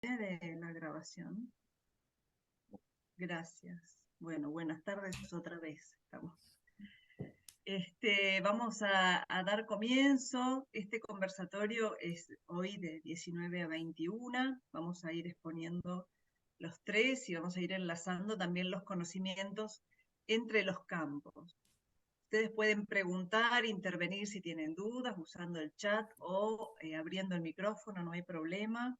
De la grabación. Gracias. Bueno, buenas tardes otra vez. Vamos a dar comienzo. Este conversatorio es hoy de 19 a 21. Vamos a ir exponiendo los tres y vamos a ir enlazando también los conocimientos entre los campos. Ustedes pueden preguntar, intervenir si tienen dudas usando el chat o abriendo el micrófono, no hay problema.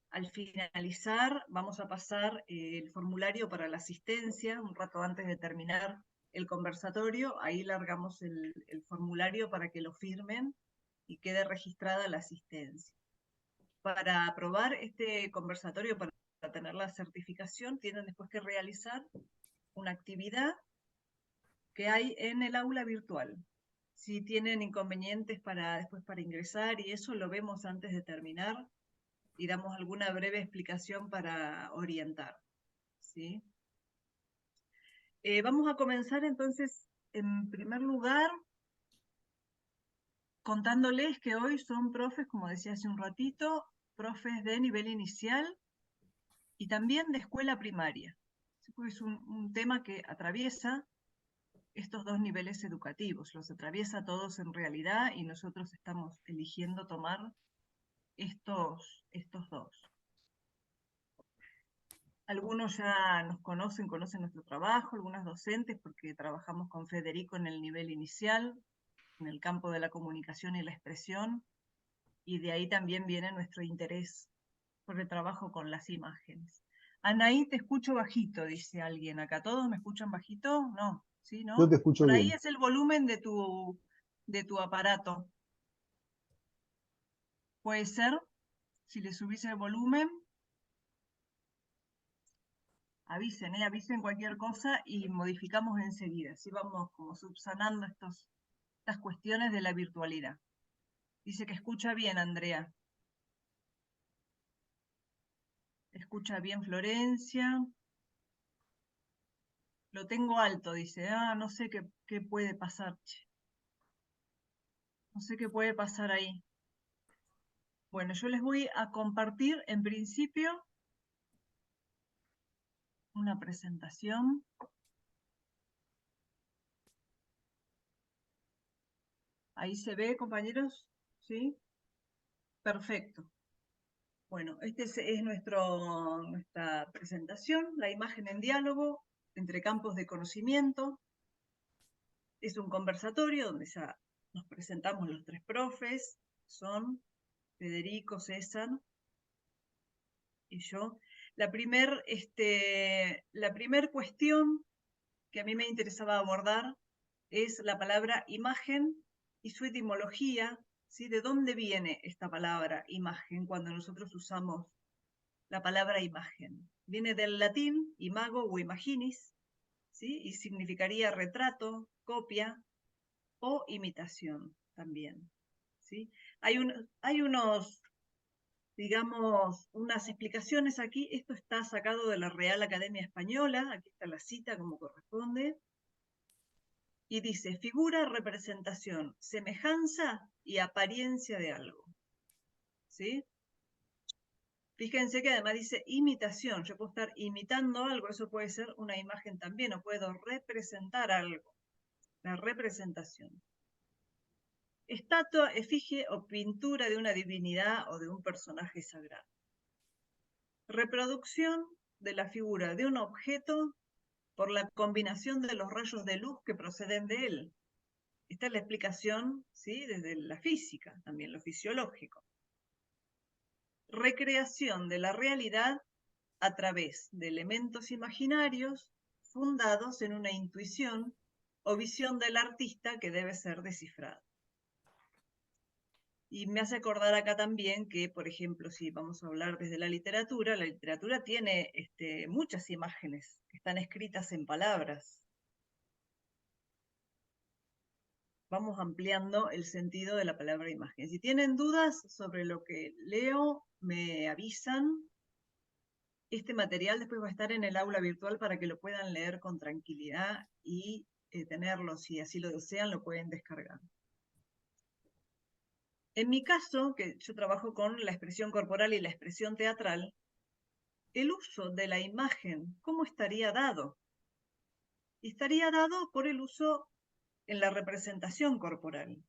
Al finalizar, vamos a pasar el formulario para la asistencia, un rato antes de terminar el conversatorio. Ahí largamos el formulario para que lo firmen y quede registrada la asistencia. Para aprobar este conversatorio, para tener la certificación, tienen después que realizar una actividad que hay en el aula virtual. Si tienen inconvenientes después para ingresar y eso lo vemos antes de terminar, y damos alguna breve explicación para orientar, ¿sí? Vamos a comenzar entonces, en primer lugar, contándoles que hoy son profes, como decía hace un ratito, profes de nivel inicial y también de escuela primaria. Es un tema que atraviesa estos dos niveles educativos, los atraviesa todos en realidad y nosotros estamos eligiendo tomar estos dos. Algunos ya nos conocen nuestro trabajo, algunos docentes, porque trabajamos con Federico en el nivel inicial, en el campo de la comunicación y la expresión, y de ahí también viene nuestro interés por el trabajo con las imágenes. Anaí, te escucho bajito, dice alguien acá. ¿Todos me escuchan bajito? No, ¿sí, Yo no? te escucho Por ahí bien. es el volumen de tu aparato. Puede ser, si le subís el volumen, avisen cualquier cosa y modificamos enseguida. Así vamos como subsanando estas cuestiones de la virtualidad. Dice que escucha bien, Andrea. Escucha bien, Florencia. Lo tengo alto, dice. No sé qué puede pasar. No sé qué puede pasar ahí. Bueno, yo les voy a compartir en principio una presentación. Ahí se ve, compañeros. ¿Sí? Perfecto. Bueno, es nuestra presentación, la imagen en diálogo entre campos de conocimiento. Es un conversatorio donde ya nos presentamos los tres profes, son Federico, César y yo. La primer cuestión que a mí me interesaba abordar es la palabra imagen y su etimología, ¿sí? ¿De dónde viene esta palabra imagen cuando nosotros usamos la palabra imagen? Viene del latín imago o imaginis, ¿sí? Y significaría retrato, copia o imitación también, ¿sí? Hay unos, digamos, unas explicaciones aquí. Esto está sacado de la Real Academia Española, aquí está la cita como corresponde, y dice: figura, representación, semejanza y apariencia de algo, ¿sí? Fíjense que además dice imitación. Yo puedo estar imitando algo, eso puede ser una imagen también, o puedo representar algo, la representación. Estatua, efigie o pintura de una divinidad o de un personaje sagrado. Reproducción de la figura de un objeto por la combinación de los rayos de luz que proceden de él. Esta es la explicación, ¿sí? Desde la física, también lo fisiológico. Recreación de la realidad a través de elementos imaginarios fundados en una intuición o visión del artista que debe ser descifrada. Y me hace acordar acá también que, por ejemplo, si vamos a hablar desde la literatura tiene muchas imágenes que están escritas en palabras. Vamos ampliando el sentido de la palabra imagen. Si tienen dudas sobre lo que leo, me avisan. Este material después va a estar en el aula virtual para que lo puedan leer con tranquilidad y tenerlo, si así lo desean, lo pueden descargar. En mi caso, que yo trabajo con la expresión corporal y la expresión teatral, el uso de la imagen, ¿cómo estaría dado? Estaría dado por el uso en la representación corporal.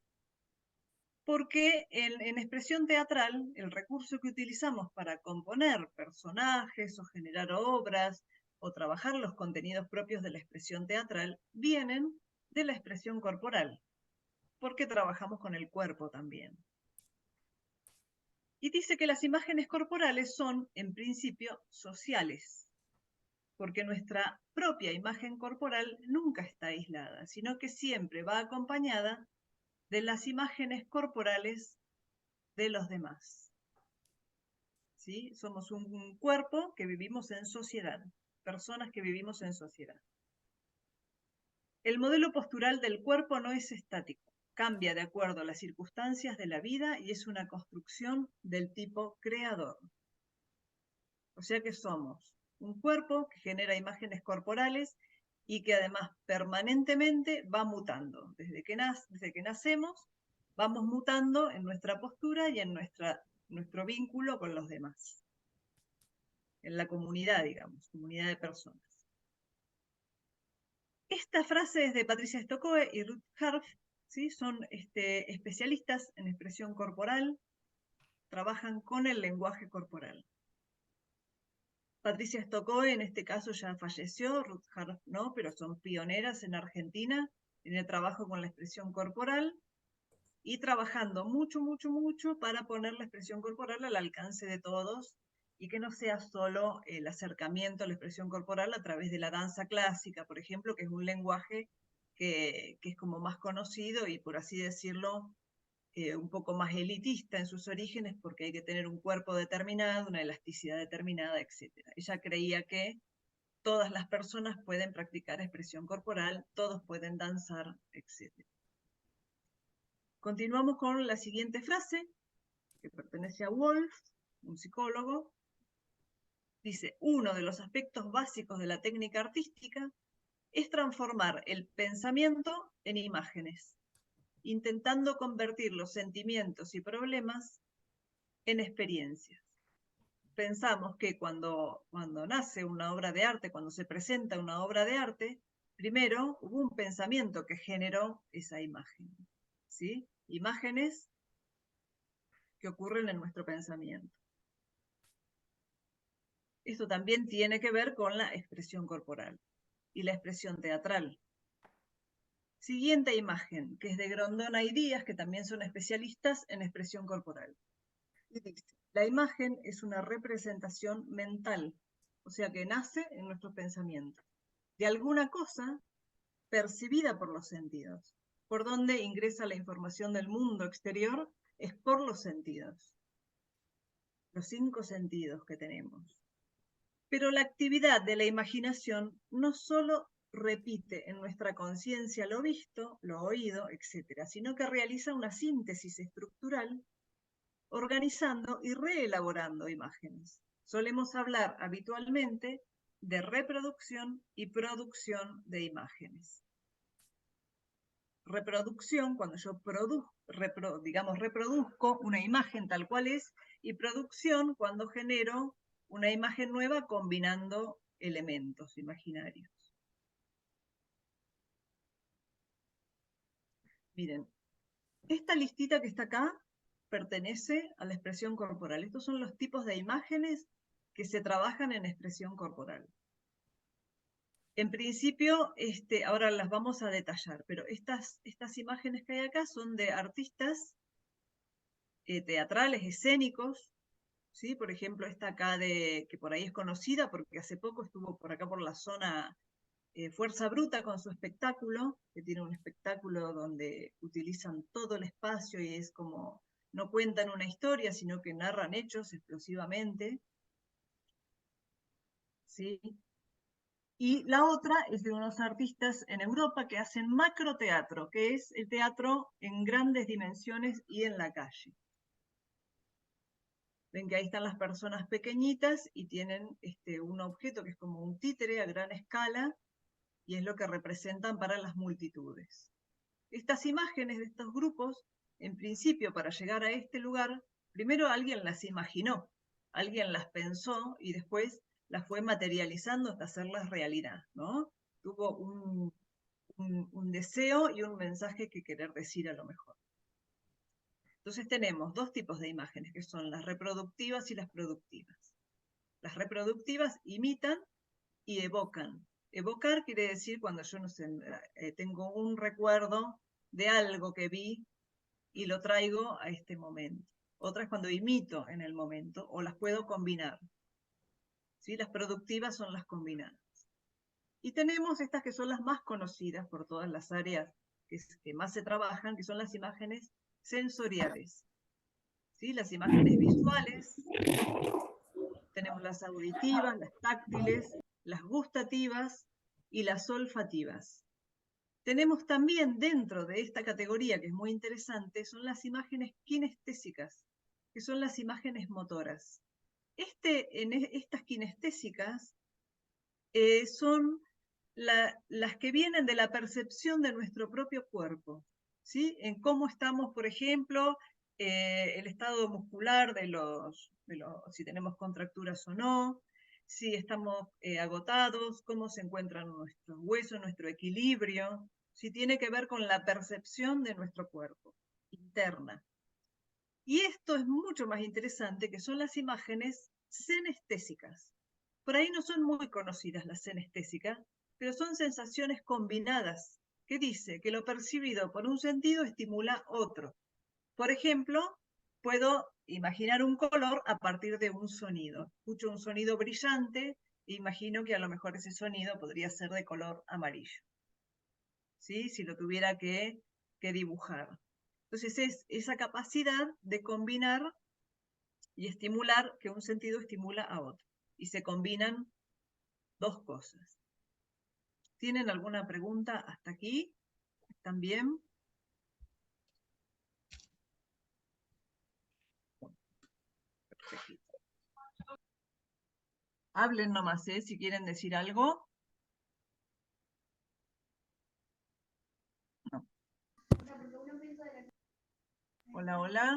Porque en expresión teatral, el recurso que utilizamos para componer personajes o generar obras o trabajar los contenidos propios de la expresión teatral vienen de la expresión corporal, porque trabajamos con el cuerpo también. Y dice que las imágenes corporales son, en principio, sociales, porque nuestra propia imagen corporal nunca está aislada, sino que siempre va acompañada de las imágenes corporales de los demás. ¿Sí? Somos un cuerpo que vivimos en sociedad, personas que vivimos en sociedad. El modelo postural del cuerpo no es estático, cambia de acuerdo a las circunstancias de la vida y es una construcción del tipo creador. O sea que somos un cuerpo que genera imágenes corporales y que además permanentemente va mutando. Desde que nacemos, vamos mutando en nuestra postura y en nuestro vínculo con los demás. En la comunidad, digamos, comunidad de personas. Esta frase es de Patricia Stokoe y Ruth Harf, ¿sí? Son especialistas en expresión corporal, trabajan con el lenguaje corporal. Patricia Stokoe en este caso ya falleció, Ruth Harf no, pero son pioneras en Argentina en el trabajo con la expresión corporal y trabajando mucho, mucho, mucho para poner la expresión corporal al alcance de todos y que no sea solo el acercamiento a la expresión corporal a través de la danza clásica, por ejemplo, que es un lenguaje que es como más conocido y, por así decirlo, un poco más elitista en sus orígenes porque hay que tener un cuerpo determinado, una elasticidad determinada, etc. Ella creía que todas las personas pueden practicar expresión corporal, todos pueden danzar, etc. Continuamos con la siguiente frase, que pertenece a Wolf, un psicólogo. Dice, uno de los aspectos básicos de la técnica artística es transformar el pensamiento en imágenes, intentando convertir los sentimientos y problemas en experiencias. Pensamos que cuando nace una obra de arte, cuando se presenta una obra de arte, primero hubo un pensamiento que generó esa imagen, ¿sí? Imágenes que ocurren en nuestro pensamiento. Esto también tiene que ver con la expresión corporal y la expresión teatral. Siguiente imagen, que es de Grondona y Díaz, que también son especialistas en expresión corporal. Y dice, la imagen es una representación mental, o sea que nace en nuestros pensamientos, de alguna cosa percibida por los sentidos. Por donde ingresa la información del mundo exterior es por los sentidos, los 5 sentidos que tenemos. Pero la actividad de la imaginación no solo repite en nuestra conciencia lo visto, lo oído, etc., sino que realiza una síntesis estructural organizando y reelaborando imágenes. Solemos hablar habitualmente de reproducción y producción de imágenes. Reproducción, cuando yo reproduzco una imagen tal cual es, y producción, cuando genero una imagen nueva combinando elementos imaginarios. Miren, esta listita que está acá pertenece a la expresión corporal. Estos son los tipos de imágenes que se trabajan en expresión corporal. En principio, ahora las vamos a detallar, pero estas imágenes que hay acá son de artistas teatrales, escénicos, ¿sí? Por ejemplo, esta acá que por ahí es conocida porque hace poco estuvo por acá por la zona Fuerza Bruta con su espectáculo, que tiene un espectáculo donde utilizan todo el espacio y es como, no cuentan una historia, sino que narran hechos explosivamente, ¿sí? Y la otra es de unos artistas en Europa que hacen macroteatro, que es el teatro en grandes dimensiones y en la calle. Ven que ahí están las personas pequeñitas y tienen un objeto que es como un títere a gran escala y es lo que representan para las multitudes. Estas imágenes de estos grupos en principio, para llegar a este lugar, primero alguien las imaginó, alguien las pensó y después las fue materializando hasta hacerlas realidad, ¿no? Tuvo un deseo y un mensaje que querer decir a lo mejor. Entonces tenemos dos tipos de imágenes, que son las reproductivas y las productivas. Las reproductivas imitan y evocan. Evocar quiere decir cuando yo, no sé, tengo un recuerdo de algo que vi y lo traigo a este momento. Otra es cuando imito en el momento o las puedo combinar. ¿Sí? Las productivas son las combinadas. Y tenemos estas que son las más conocidas por todas las áreas que más se trabajan, que son las imágenes sensoriales. ¿Sí? Las imágenes visuales, tenemos las auditivas, las táctiles, las gustativas y las olfativas. Tenemos también dentro de esta categoría, que es muy interesante, son las imágenes kinestésicas, que son las imágenes motoras. Estas kinestésicas son las que vienen de la percepción de nuestro propio cuerpo, ¿sí? En cómo estamos, por ejemplo, el estado muscular si tenemos contracturas o no, si estamos agotados, cómo se encuentran nuestros huesos, nuestro equilibrio, si tiene que ver con la percepción de nuestro cuerpo interna. Y esto es mucho más interesante, que son las imágenes senestésicas. Por ahí no son muy conocidas las senestésicas, pero son sensaciones combinadas, que dice que lo percibido por un sentido estimula otro. Por ejemplo, puedo imaginar un color a partir de un sonido. Escucho un sonido brillante e imagino que a lo mejor ese sonido podría ser de color amarillo, ¿sí? Si lo tuviera que dibujar. Entonces es esa capacidad de combinar y estimular, que un sentido estimula a otro. Y se combinan dos cosas. ¿Tienen alguna pregunta hasta aquí? ¿Están bien? Perfecto. Hablen nomás, si quieren decir algo. No. Hola, hola.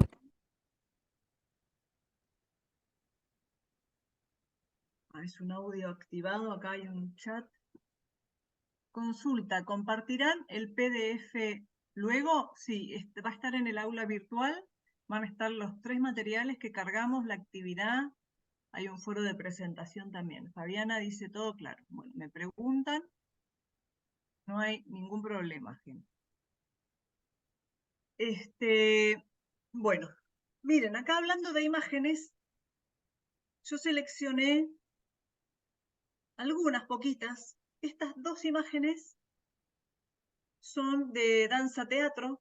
Es un audio activado, acá hay un chat. Consulta, ¿compartirán el PDF luego? Sí, va a estar en el aula virtual, van a estar los 3 materiales que cargamos, la actividad, hay un foro de presentación también. Fabiana dice todo claro. Bueno, me preguntan, no hay ningún problema, gente. Bueno, miren, acá hablando de imágenes, yo seleccioné algunas poquitas. Estas dos imágenes son de danza teatro,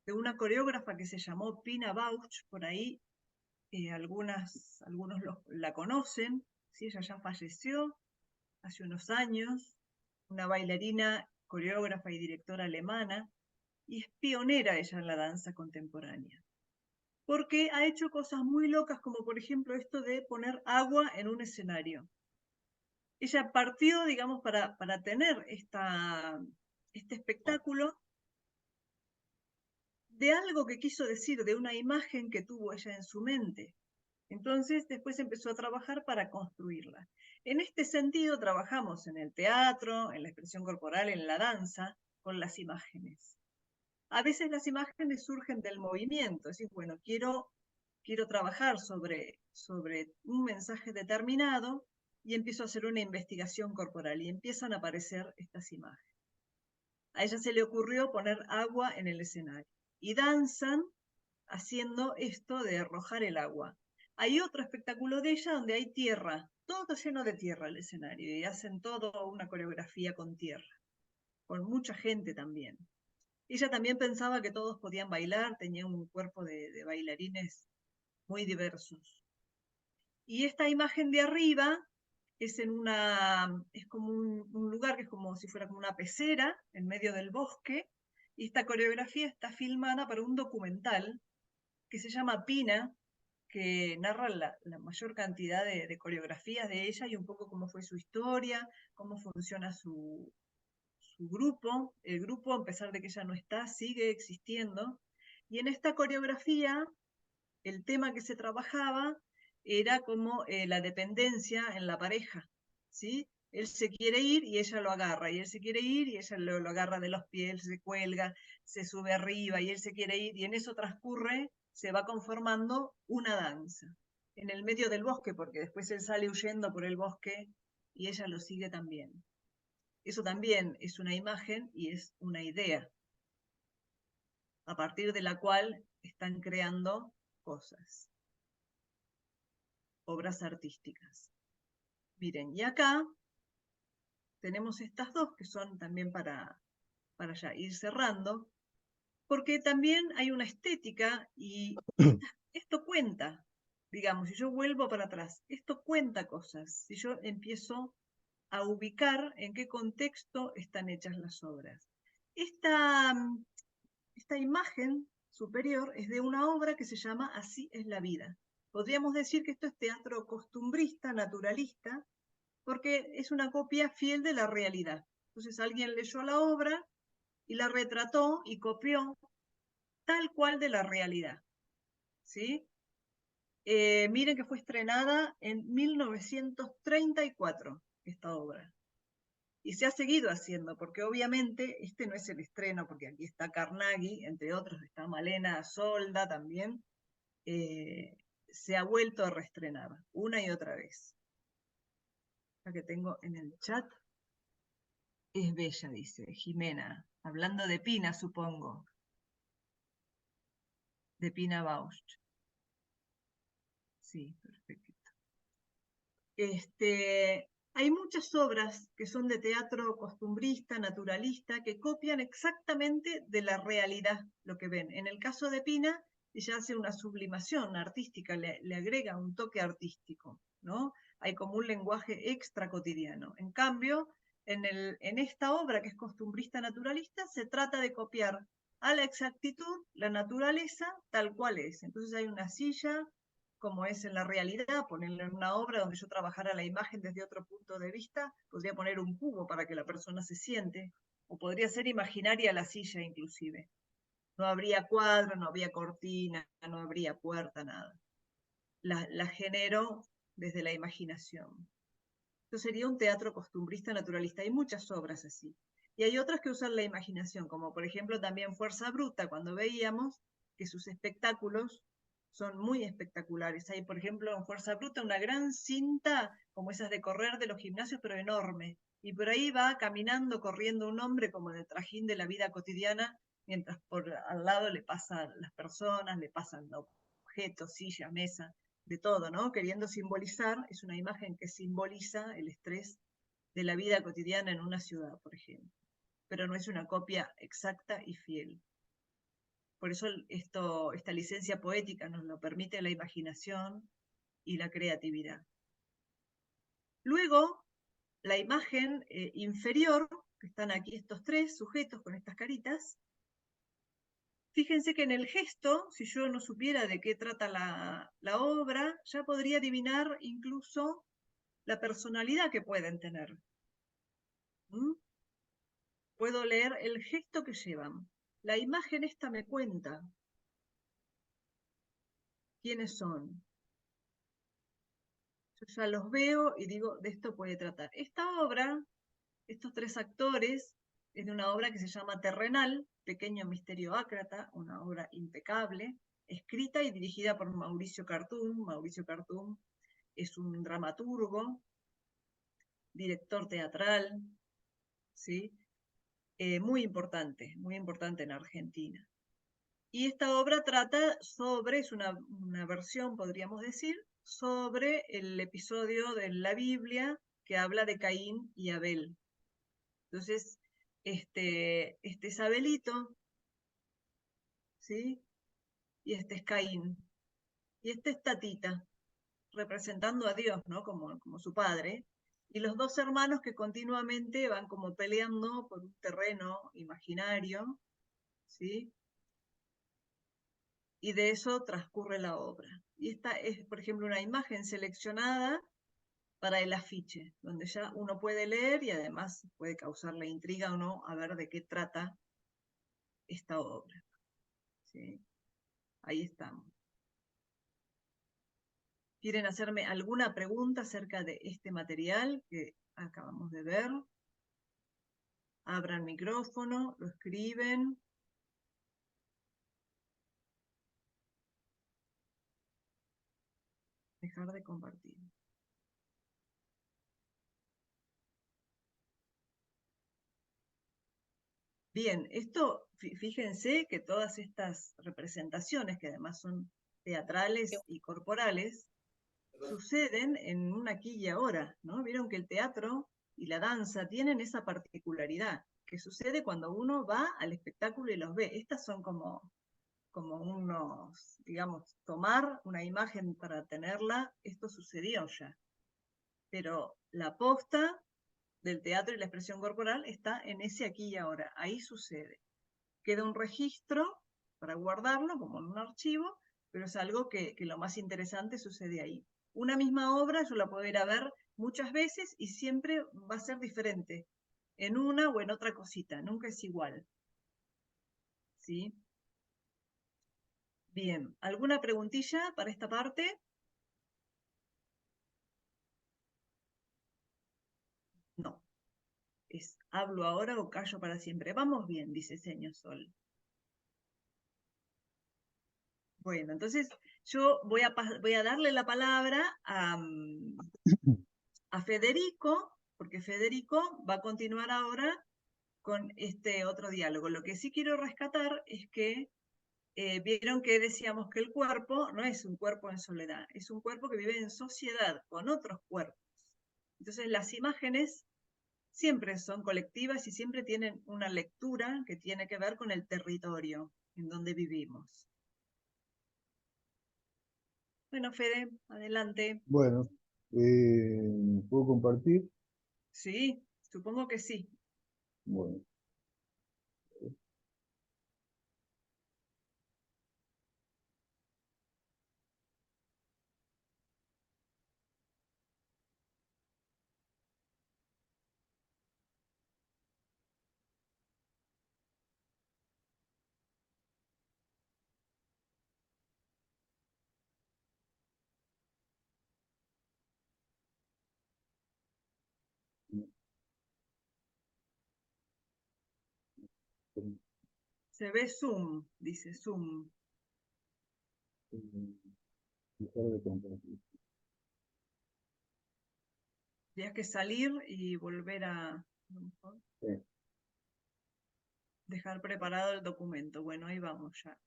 de una coreógrafa que se llamó Pina Bausch, por ahí algunos la conocen, ¿sí? Ella ya falleció hace unos años, una bailarina, coreógrafa y directora alemana, y es pionera ella en la danza contemporánea, porque ha hecho cosas muy locas, como por ejemplo esto de poner agua en un escenario. Ella partió, digamos, para tener este espectáculo, de algo que quiso decir, de una imagen que tuvo ella en su mente. Entonces, después empezó a trabajar para construirla. En este sentido, trabajamos en el teatro, en la expresión corporal, en la danza, con las imágenes. A veces las imágenes surgen del movimiento, es decir, bueno, quiero trabajar sobre un mensaje determinado y empiezo a hacer una investigación corporal y empiezan a aparecer estas imágenes. A ella se le ocurrió poner agua en el escenario y danzan haciendo esto de arrojar el agua. Hay otro espectáculo de ella donde hay tierra, todo lleno de tierra el escenario, y hacen toda una coreografía con tierra, con mucha gente también. Ella también pensaba que todos podían bailar, tenía un cuerpo de bailarines muy diversos. Y esta imagen de arriba es como un lugar que es como si fuera como una pecera en medio del bosque, y esta coreografía está filmada para un documental que se llama Pina, que narra la mayor cantidad de coreografías de ella y un poco cómo fue su historia, cómo funciona su grupo. El grupo, a pesar de que ella no está, sigue existiendo. Y en esta coreografía, el tema que se trabajaba era como la dependencia en la pareja, ¿sí? Él se quiere ir y ella lo agarra, y él se quiere ir y ella lo agarra de los pies, él se cuelga, se sube arriba y él se quiere ir, y en eso transcurre, se va conformando una danza en el medio del bosque, porque después él sale huyendo por el bosque y ella lo sigue también. Eso también es una imagen y es una idea, a partir de la cual están creando cosas, obras artísticas. Miren, y acá tenemos estas dos que son también para ya ir cerrando, porque también hay una estética y esto cuenta, digamos, si yo vuelvo para atrás, esto cuenta cosas, si yo empiezo a ubicar en qué contexto están hechas las obras. Esta, esta imagen superior es de una obra que se llama Así es la vida. Podríamos decir que esto es teatro costumbrista, naturalista, porque es una copia fiel de la realidad. Entonces alguien leyó la obra y la retrató y copió tal cual de la realidad. ¿Sí? Miren que fue estrenada en 1934 esta obra. Y se ha seguido haciendo, porque obviamente este no es el estreno, porque aquí está Carnaghi, entre otros, está Malena Solda también. Se ha vuelto a reestrenar una y otra vez. La que tengo en el chat. Es bella, dice Jimena. Hablando de Pina, supongo. De Pina Bausch. Sí, perfecto. Hay muchas obras que son de teatro costumbrista, naturalista, que copian exactamente de la realidad lo que ven. En el caso de Pina, ella hace una sublimación artística, le agrega un toque artístico, ¿no? Hay como un lenguaje extra cotidiano. En cambio, en esta obra que es costumbrista naturalista, se trata de copiar a la exactitud la naturaleza tal cual es. Entonces hay una silla, como es en la realidad, ponerle en una obra donde yo trabajara la imagen desde otro punto de vista, podría poner un cubo para que la persona se siente, o podría ser imaginaria la silla inclusive. No habría cuadro, no habría cortina, no habría puerta, nada. La genero desde la imaginación. Esto sería un teatro costumbrista naturalista. Hay muchas obras así. Y hay otras que usan la imaginación, como por ejemplo también Fuerza Bruta, cuando veíamos que sus espectáculos son muy espectaculares. Hay, por ejemplo, en Fuerza Bruta una gran cinta, como esas de correr de los gimnasios, pero enorme. Y por ahí va caminando, corriendo un hombre como en el trajín de la vida cotidiana, mientras por al lado le pasan las personas, le pasan objetos, silla, mesa, de todo, ¿no? Queriendo simbolizar, es una imagen que simboliza el estrés de la vida cotidiana en una ciudad, por ejemplo. Pero no es una copia exacta y fiel. Por eso esta licencia poética nos lo permite la imaginación y la creatividad. Luego, la imagen inferior, que están aquí estos tres sujetos con estas caritas, fíjense que en el gesto, si yo no supiera de qué trata la obra, ya podría adivinar incluso la personalidad que pueden tener. ¿Mm? Puedo leer el gesto que llevan. La imagen esta me cuenta quiénes son. Yo ya los veo y digo, de esto puede tratar. Esta obra, estos tres actores, es de una obra que se llama Terrenal, Pequeño Misterio Ácrata, una obra impecable, escrita y dirigida por Mauricio Cartún. Mauricio Cartún es un dramaturgo, director teatral, ¿sí? Muy importante en Argentina. Y esta obra trata sobre, es una versión, podríamos decir, sobre el episodio de la Biblia que habla de Caín y Abel. Entonces, este es Abelito, ¿sí? Y este es Caín. Y este es Tatita, representando a Dios, ¿no? Como su padre. Y los dos hermanos que continuamente van como peleando por un terreno imaginario, ¿sí? Y de eso transcurre la obra. Y esta es, por ejemplo, una imagen seleccionada para el afiche, donde ya uno puede leer y además puede causarle intriga o no a ver de qué trata esta obra. ¿Sí? Ahí estamos. ¿Quieren hacerme alguna pregunta acerca de este material que acabamos de ver? Abran micrófono, lo escriben. Dejar de compartir. Bien, esto, fíjense que todas estas representaciones, que además son teatrales y corporales, suceden en un aquí y ahora, ¿no? Vieron que el teatro y la danza tienen esa particularidad, que sucede cuando uno va al espectáculo y los ve. Estas son como unos, digamos, tomar una imagen para tenerla, esto sucedió ya. Pero la posta del teatro y la expresión corporal está en ese aquí y ahora, ahí sucede. Queda un registro para guardarlo como en un archivo, pero es algo que lo más interesante sucede ahí. Una misma obra yo la puedo ir a ver muchas veces y siempre va a ser diferente, en una o en otra cosita, nunca es igual. ¿Sí? Bien, ¿alguna preguntilla para esta parte? No. Es hablo ahora o callo para siempre. Vamos bien, dice Señor Sol. Bueno, entonces yo voy a darle la palabra a Federico, porque Federico va a continuar ahora con este otro diálogo. Lo que sí quiero rescatar es que vieron que decíamos que el cuerpo no es un cuerpo en soledad, es un cuerpo que vive en sociedad con otros cuerpos. Entonces las imágenes siempre son colectivas y siempre tienen una lectura que tiene que ver con el territorio en donde vivimos. Bueno, Fede, adelante. Bueno, ¿puedo compartir? Sí, supongo que sí. Bueno, Se ve Zoom, dice Zoom. dejar de compartir. Tienes que salir y volver a Sí, dejar preparado el documento. Bueno, ahí vamos ya.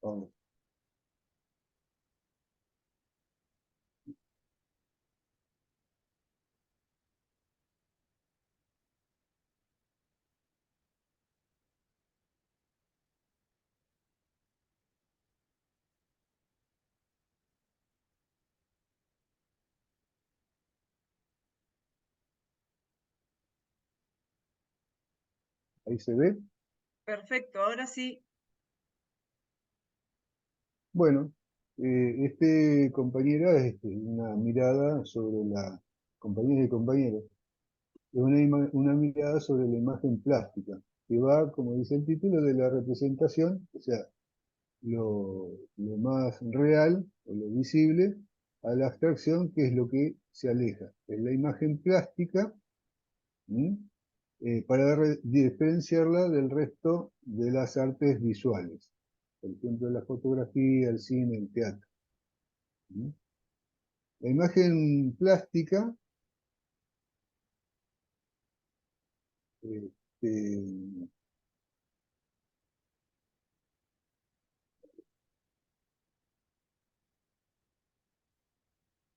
vamos. Ahí se ve. Perfecto, ahora sí. Bueno, este compañera es una mirada sobre la, compañeras y compañeros, es una mirada sobre la imagen plástica, que va, como dice el título, de la representación, o sea, lo más real o lo visible, a la abstracción, que es lo que se aleja. Es la imagen plástica, ¿sí? Para diferenciarla del resto de las artes visuales, por ejemplo, la fotografía, el cine, el teatro. ¿Sí? La imagen plástica este,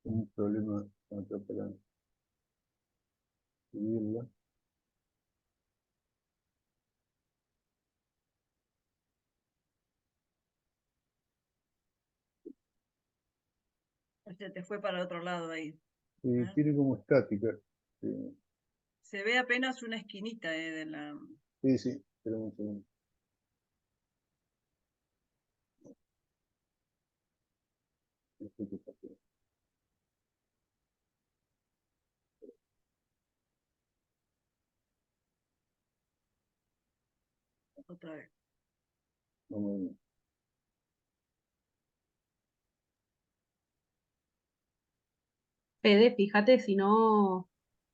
un problema acá para escribirla. Se te fue para otro lado ahí. Tiene como estática. Se ve apenas una esquinita de la... Sí, sí, espera un segundo. otra vez. Vamos a ver. Fede, fíjate si no,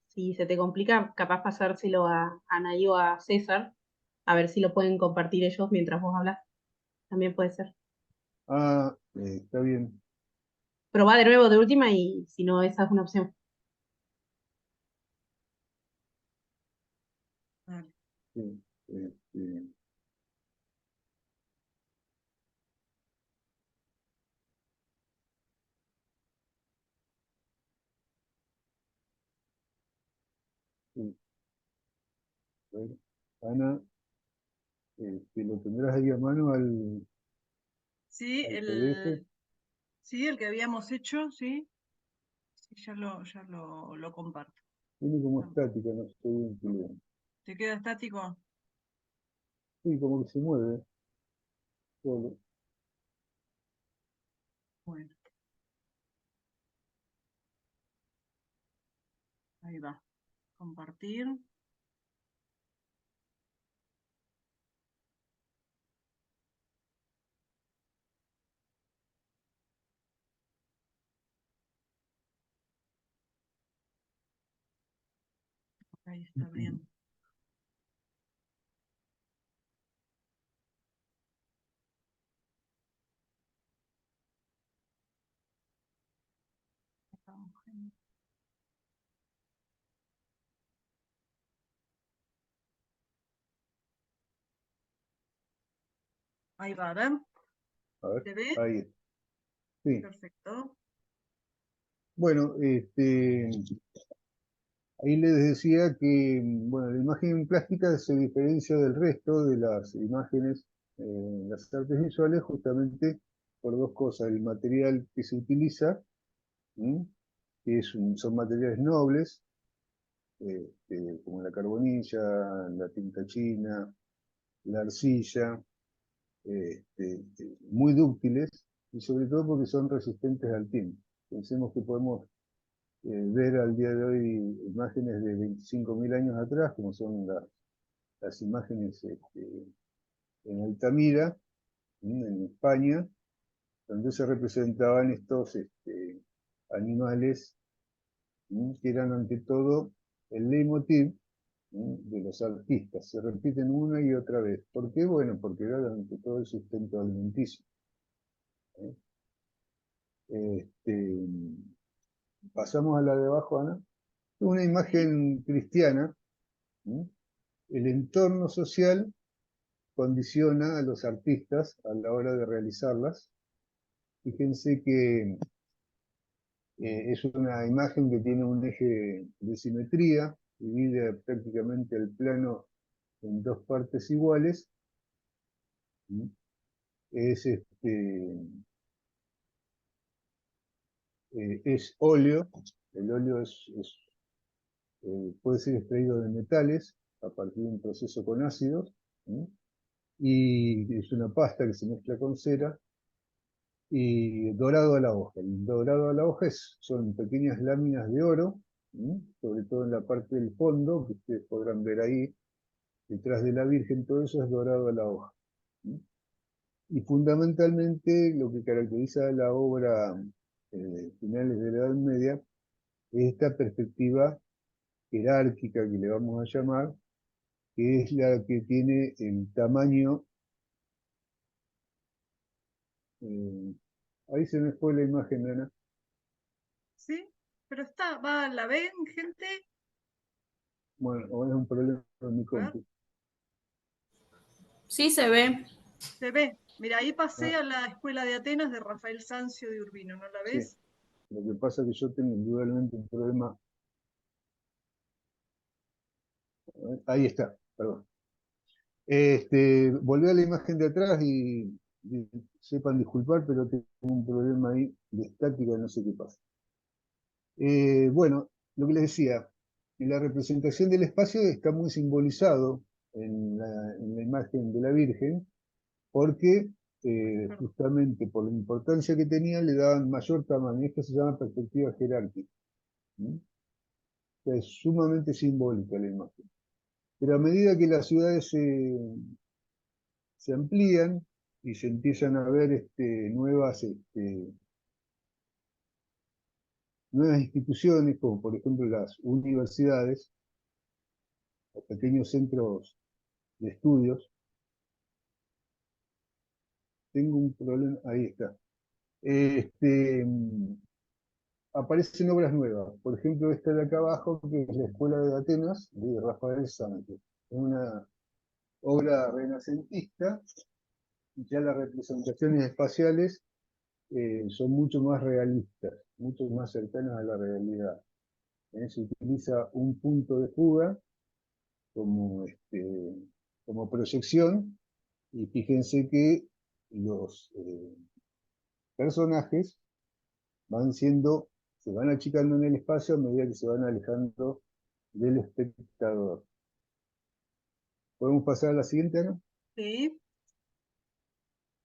si se te complica, capaz pasárselo a Anaí o a César, a ver si lo pueden compartir ellos mientras vos hablas. También puede ser. Ah, está bien. Probá de nuevo de última y si no, esa es una opción. Dale. Sí, sí, bueno. Ana, lo tendrás ahí a mano Sí, al PDF. sí, el que habíamos hecho, sí. Sí, ya lo comparto. Tiene como estática, no estoy bien qué le- ¿Te queda estático? Sí, como que se mueve solo. Bueno, ahí va. Compartir. Ahí está bien. Ahí va, a ver. A ver, ¿Se ve? ahí está. Sí. Perfecto. Bueno, ahí les decía que, bueno, la imagen plástica se diferencia del resto de las imágenes, las artes visuales, justamente por dos cosas. El material que se utiliza, ¿m? Que son materiales nobles, como la carbonilla, la tinta china, la arcilla, muy dúctiles, y sobre todo porque son resistentes al tiempo. Pensemos que podemos ver al día de hoy imágenes de 25.000 años atrás, como son las imágenes en Altamira, en España, donde se representaban estos animales, que eran ante todo el leitmotiv de los artistas. Se repiten una y otra vez. ¿Por qué? Bueno, porque era ante todo el sustento alimenticio. ¿eh? Este, Pasamos a la de abajo, Ana. Una Sí. imagen cristiana. El entorno social condiciona a los artistas a la hora de realizarlas. Fíjense que es una imagen que tiene un eje de simetría, divide prácticamente el plano en dos partes iguales. Es, es óleo, el óleo puede ser extraído de metales a partir de un proceso con ácidos, ¿sí? Y es una pasta que se mezcla con cera y dorado a la hoja. El dorado a la hoja son pequeñas láminas de oro, ¿sí? Sobre todo en la parte del fondo, que ustedes podrán ver ahí, detrás de la Virgen, todo eso es dorado a la hoja. ¿Sí? Y fundamentalmente lo que caracteriza a la obra finales de la Edad Media es esta perspectiva jerárquica que le vamos a llamar, que es la que tiene el tamaño. eh, Ahí se me fue la imagen, Ana. Sí, pero está, va, ¿la ven, gente? Bueno, o es un problema con mi A ver, compu. Sí se ve. se ve. Mira, ahí Ah, pasé a la Escuela de Atenas de Rafael Sanzio de Urbino, ¿no la sí. ves? Lo que pasa es que yo tengo indudablemente un problema. Ahí está, perdón. Volví a la imagen de atrás y sepan disculpar, pero tengo un problema ahí de estática, no sé qué pasa. Bueno, lo que les decía, en la representación del espacio está muy simbolizado en la imagen de la Virgen, porque Perdón. justamente por la importancia que tenía le daban mayor tamaño. Esto se llama perspectiva jerárquica. ¿Sí? O sea, es sumamente simbólica la imagen. Pero a medida que las ciudades se amplían y se empiezan a ver nuevas instituciones, como por ejemplo las universidades, los pequeños centros de estudios. Tengo un problema, ahí está. Aparecen obras nuevas. Por ejemplo, esta de acá abajo, que es la Escuela de Atenas, de Rafael Sánchez. Es una obra renacentista. Ya las representaciones espaciales son mucho más realistas, mucho más cercanas a la realidad. Se utiliza un punto de fuga como, como proyección, y fíjense que los personajes se van achicando en el espacio a medida que se van alejando del espectador. ¿Podemos pasar a la siguiente, Ana? Sí,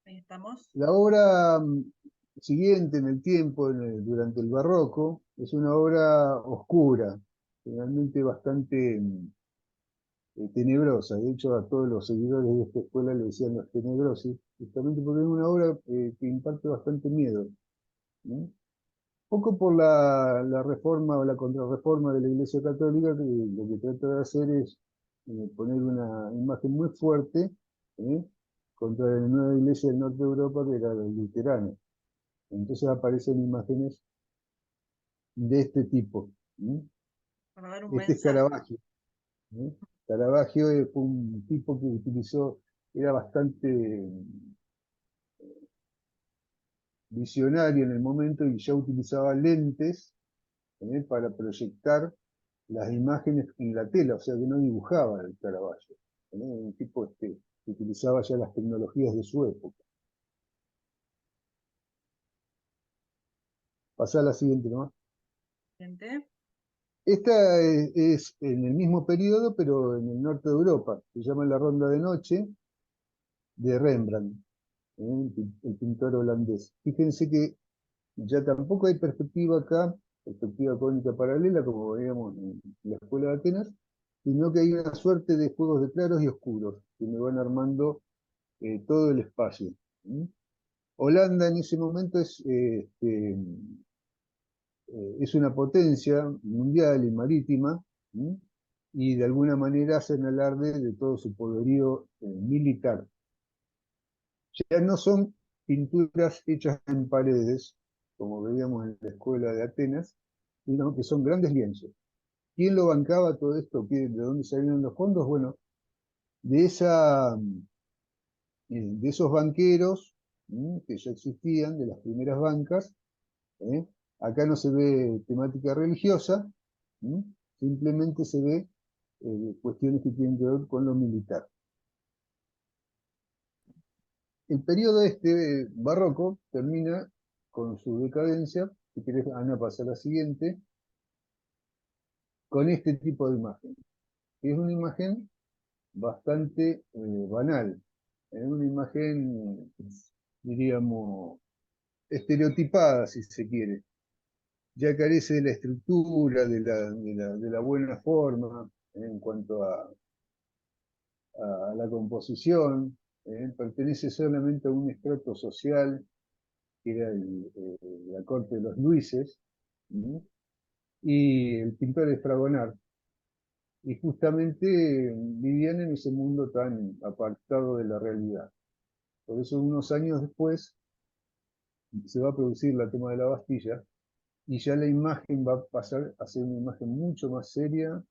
ahí estamos. La obra siguiente en el tiempo, durante el barroco, es una obra oscura, generalmente bastante tenebrosa. De hecho, a todos los seguidores de esta escuela le decían los tenebrosis, justamente porque es una obra que imparte bastante miedo, ¿no? Poco por la reforma o la contrarreforma de la Iglesia Católica, que lo que trata de hacer es poner una imagen muy fuerte, ¿eh? Contra la nueva iglesia del norte de Europa, que era la luterana. Entonces aparecen imágenes de este tipo, ¿eh? Para dar un Este es mensaje. Caravaggio, ¿eh? Caravaggio fue un tipo que era bastante visionario en el momento, y ya utilizaba lentes para proyectar las imágenes en la tela, o sea que no dibujaba el Caravaggio. Un tipo que utilizaba ya las tecnologías de su época. Pasá a la siguiente nomás. Gente. Esta es en el mismo periodo, pero en el norte de Europa. Se llama La Ronda de Noche, de Rembrandt, el pintor holandés. Fíjense que ya tampoco hay perspectiva acá, perspectiva cónica paralela, como veíamos en la Escuela de Atenas, sino que hay una suerte de juegos de claros y oscuros que me van armando todo el espacio. Holanda en ese momento es una potencia mundial y marítima, y de alguna manera hacen alarde de todo su poderío militar. Ya no son pinturas hechas en paredes, como veíamos en la Escuela de Atenas, sino que son grandes lienzos. ¿Quién lo bancaba todo esto? ¿De dónde salieron los fondos? Bueno, de de esos banqueros que ya existían, de las primeras bancas. ¿eh? Acá no se ve temática religiosa, simplemente se ve cuestiones que tienen que ver con lo militar. El periodo barroco termina con su decadencia. Si querés, Ana, pasa a la siguiente, con este tipo de imagen, que es una imagen bastante banal, es una imagen, diríamos, estereotipada, si se quiere. Ya carece de la estructura, de la buena forma, en cuanto a la composición, pertenece solamente a un estrato social, que era la corte de los Luises, ¿sí? Y el pintor es Fragonard, y justamente vivían en ese mundo tan apartado de la realidad. Por eso unos años después se va a producir la toma de la Bastilla, y ya la imagen va a pasar a ser una imagen mucho más seria,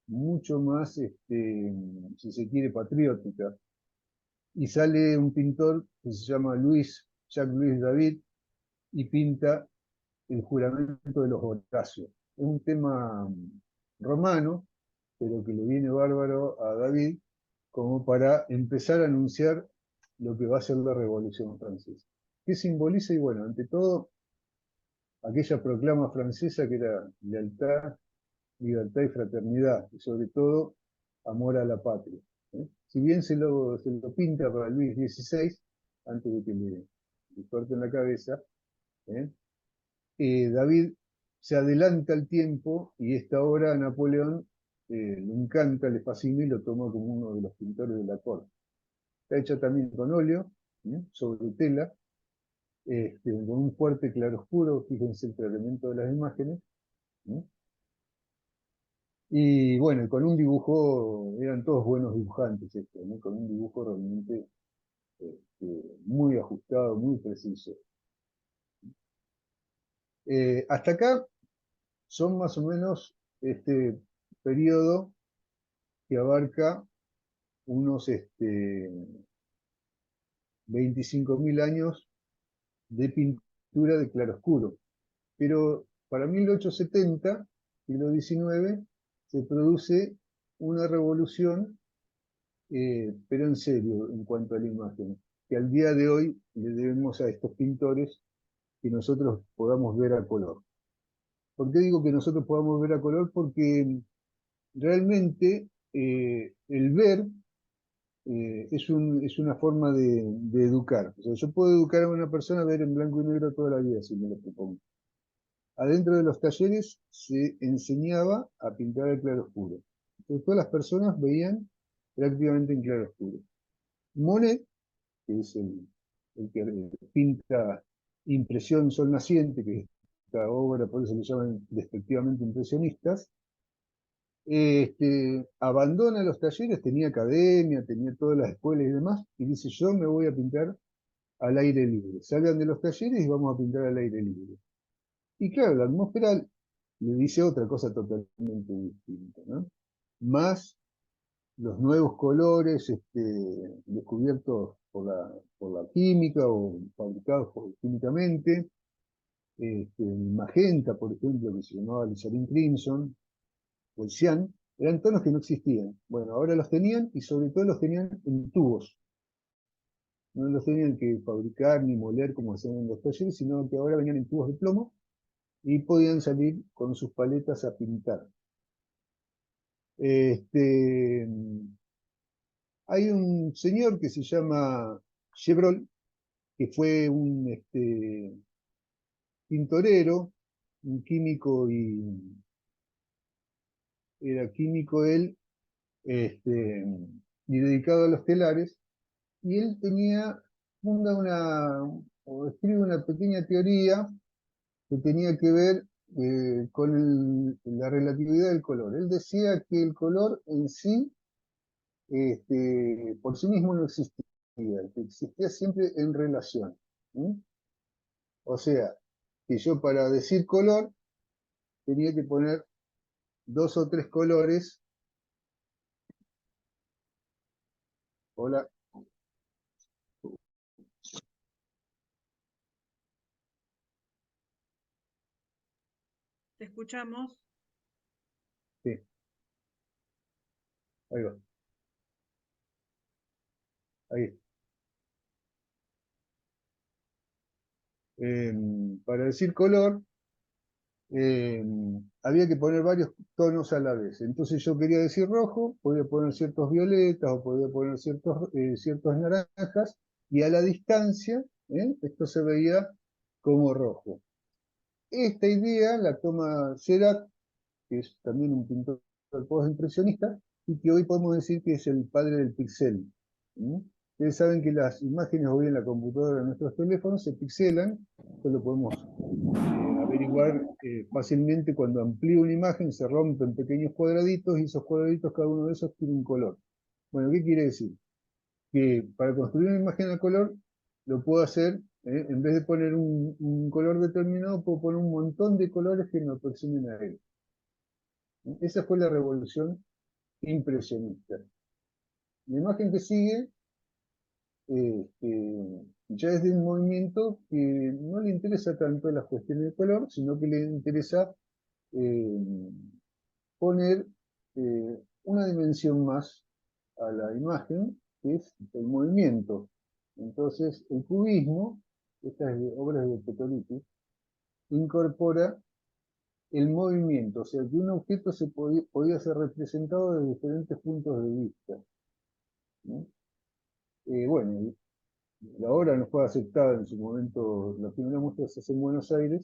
mucho más, si se quiere, patriótica. Y sale un pintor que se llama Jacques-Louis David, y pinta el juramento de los Horacios. Es un tema romano, pero que le viene bárbaro a David, como para empezar a anunciar lo que va a ser la Revolución Francesa. ¿Qué simboliza? Y bueno, ante todo, aquella proclama francesa que era lealtad, libertad y fraternidad, y sobre todo amor a la patria. Si bien se lo pinta para Luis XVI, antes de que le corten la cabeza, ¿eh? David se adelanta al tiempo, y esta obra a Napoleón le encanta, le fascina, y lo toma como uno de los pintores de la corte. está hecha también con óleo, sobre tela, con un fuerte claroscuro, fíjense el tratamiento de las imágenes. Y bueno, con un dibujo, eran todos buenos dibujantes estos, ¿no? Con un dibujo realmente muy ajustado, muy preciso. Hasta acá son más o menos este periodo que abarca unos 25.000 años de pintura de claroscuro. Pero para 1870, siglo XIX, se produce una revolución, pero en serio, en cuanto a la imagen, que al día de hoy le debemos a estos pintores que nosotros podamos ver a color. ¿Por qué digo que nosotros podamos ver a color? Porque realmente el ver es una forma de educar. O sea, yo puedo educar a una persona a ver en blanco y negro toda la vida si me lo propongo. Adentro de los talleres se enseñaba a pintar el claroscuro. Entonces todas las personas veían prácticamente en claroscuro. Monet, que es el que pinta Impresión Sol Naciente, que es esta obra, por eso le llaman despectivamente impresionistas, abandona los talleres, tenía academia, tenía todas las escuelas y demás, y dice, yo me voy a pintar al aire libre. Salgan de los talleres y vamos a pintar al aire libre. Y claro, la atmósfera le dice otra cosa totalmente distinta, ¿no? Más los nuevos colores descubiertos por la química o fabricados químicamente, el magenta, por ejemplo, que se llamaba Alizarin Crimson, o el cian, eran tonos que no existían. Bueno, ahora los tenían y sobre todo los tenían en tubos. No los tenían que fabricar ni moler como hacían en los talleres, sino que ahora venían en tubos de plomo y podían salir con sus paletas a pintar. Este, Hay un señor que se llama Chevreul, que fue un pintorero, un químico era químico él, y dedicado a los telares, y él funda o escribe una pequeña teoría que tenía que ver con la relatividad del color. Él decía que el color en sí, por sí mismo no existía, que existía siempre en relación. ¿Sí? O sea, que yo para decir color tenía que poner 2 o 3 colores. Hola, Te escuchamos. sí, ahí va, ahí. Para decir color, eh, había que poner varios tonos a la vez. Entonces yo quería decir rojo, podía poner ciertos violetas o podía poner ciertos naranjas, y a la distancia esto se veía como rojo. Esta idea la toma Seurat, que es también un pintor postimpresionista, y que hoy podemos decir que es el padre del pixel. Ustedes saben que las imágenes hoy en la computadora de nuestros teléfonos se pixelan, esto lo podemos averiguar fácilmente cuando amplío una imagen, se rompen pequeños cuadraditos y esos cuadraditos, cada uno de esos tiene un color. Bueno, ¿qué quiere decir? Que para construir una imagen a color lo puedo hacer, en vez de poner un color determinado, puedo poner un montón de colores que me aproximen a él. Esa fue la revolución impresionista. La imagen que sigue ya es de un movimiento que no le interesa tanto las cuestiones de color, sino que le interesa eh, poner una dimensión más a la imagen, que es el movimiento. Entonces, el cubismo, estas obras de Petoriti, incorpora el movimiento, o sea que un objeto podía ser representado de diferentes puntos de vista, ¿no? Bueno, la obra no fue aceptada en su momento, la primera muestra se hace en Buenos Aires,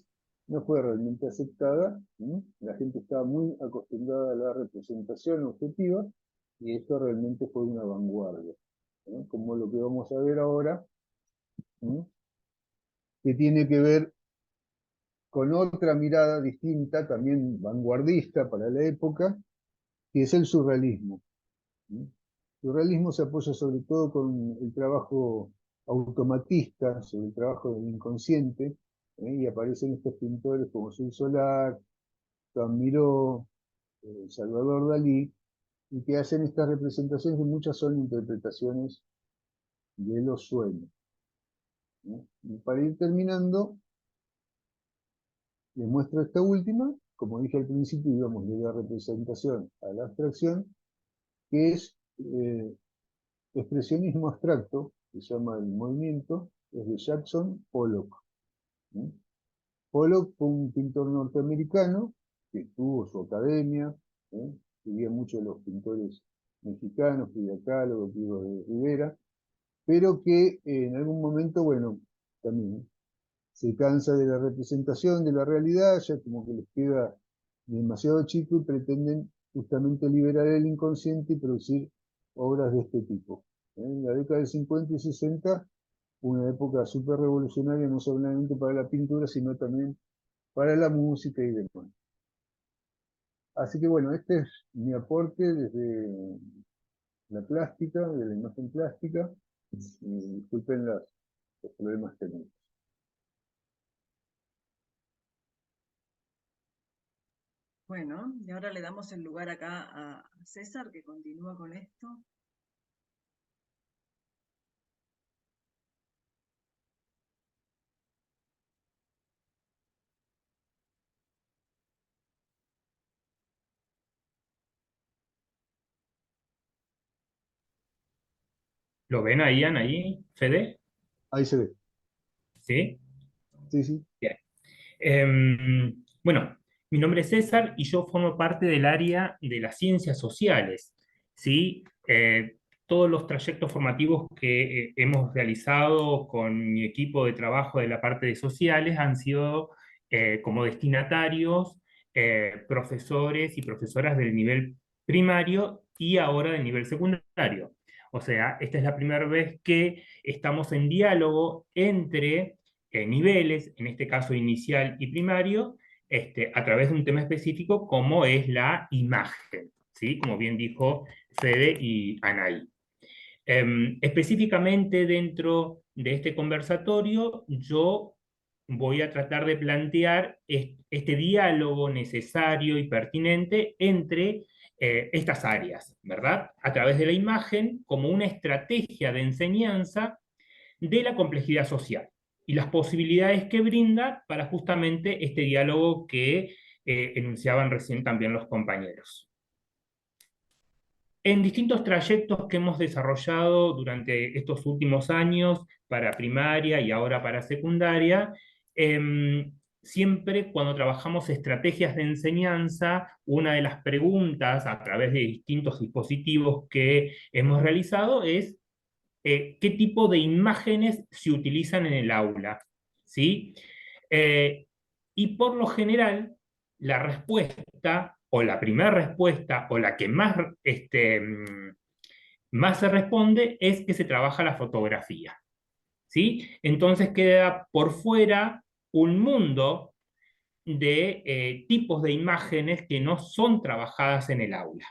no fue realmente aceptada, ¿no? La gente estaba muy acostumbrada a la representación objetiva, y esto realmente fue una vanguardia. como lo que vamos a ver ahora, ¿no? Que tiene que ver con otra mirada distinta, también vanguardista para la época, que es el surrealismo. ¿No? El surrealismo se apoya sobre todo con el trabajo automatista, sobre el trabajo del inconsciente, y aparecen estos pintores como Gilles Solar, Joan Miró, Salvador Dalí, y que hacen estas representaciones, que muchas son interpretaciones de los sueños. ¿No? Y para ir terminando, les muestro esta última, como dije al principio, íbamos de la representación a la abstracción, que es expresionismo abstracto, que se llama el movimiento, es de Jackson Pollock. ¿No? Pollock fue un pintor norteamericano que tuvo su academia, seguía mucho de los pintores mexicanos, Frida Kahlo, Diego de Rivera, pero que en algún momento, bueno, también se cansa de la representación de la realidad, ya como que les queda demasiado chico y pretenden justamente liberar el inconsciente y producir obras de este tipo. En la década del 50 y 60, una época súper revolucionaria, no solamente para la pintura, sino también para la música y demás. Así que bueno, este es mi aporte desde la plástica, de la imagen plástica. Disculpen los problemas técnicos. Bueno, y ahora le damos el lugar acá a César, que continúa con esto. ¿Lo ven ahí, Anaí, Fede? Ahí se ve. ¿Sí? Sí, sí. Bien. Bueno, mi nombre es César y yo formo parte del área de las ciencias sociales. ¿Sí? Todos los trayectos formativos que hemos realizado con mi equipo de trabajo de la parte de sociales han sido como destinatarios profesores y profesoras del nivel primario y ahora del nivel secundario. O sea, esta es la primera vez que estamos en diálogo entre niveles, en este caso inicial y primario, a través de un tema específico como es la imagen, ¿sí? Como bien dijo Fede y Anaí. Específicamente dentro de este conversatorio, yo voy a tratar de plantear este diálogo necesario y pertinente entre estas áreas, ¿verdad? A través de la imagen como una estrategia de enseñanza de la complejidad social y las posibilidades que brinda para justamente este diálogo que enunciaban recién también los compañeros. En distintos trayectos que hemos desarrollado durante estos últimos años para primaria y ahora para secundaria, siempre cuando trabajamos estrategias de enseñanza, una de las preguntas a través de distintos dispositivos que hemos realizado es qué tipo de imágenes se utilizan en el aula, ¿sí? Y por lo general, la respuesta, o la primera respuesta, o la que más se responde, es que se trabaja la fotografía, ¿sí? Entonces queda por fuera un mundo de tipos de imágenes que no son trabajadas en el aula.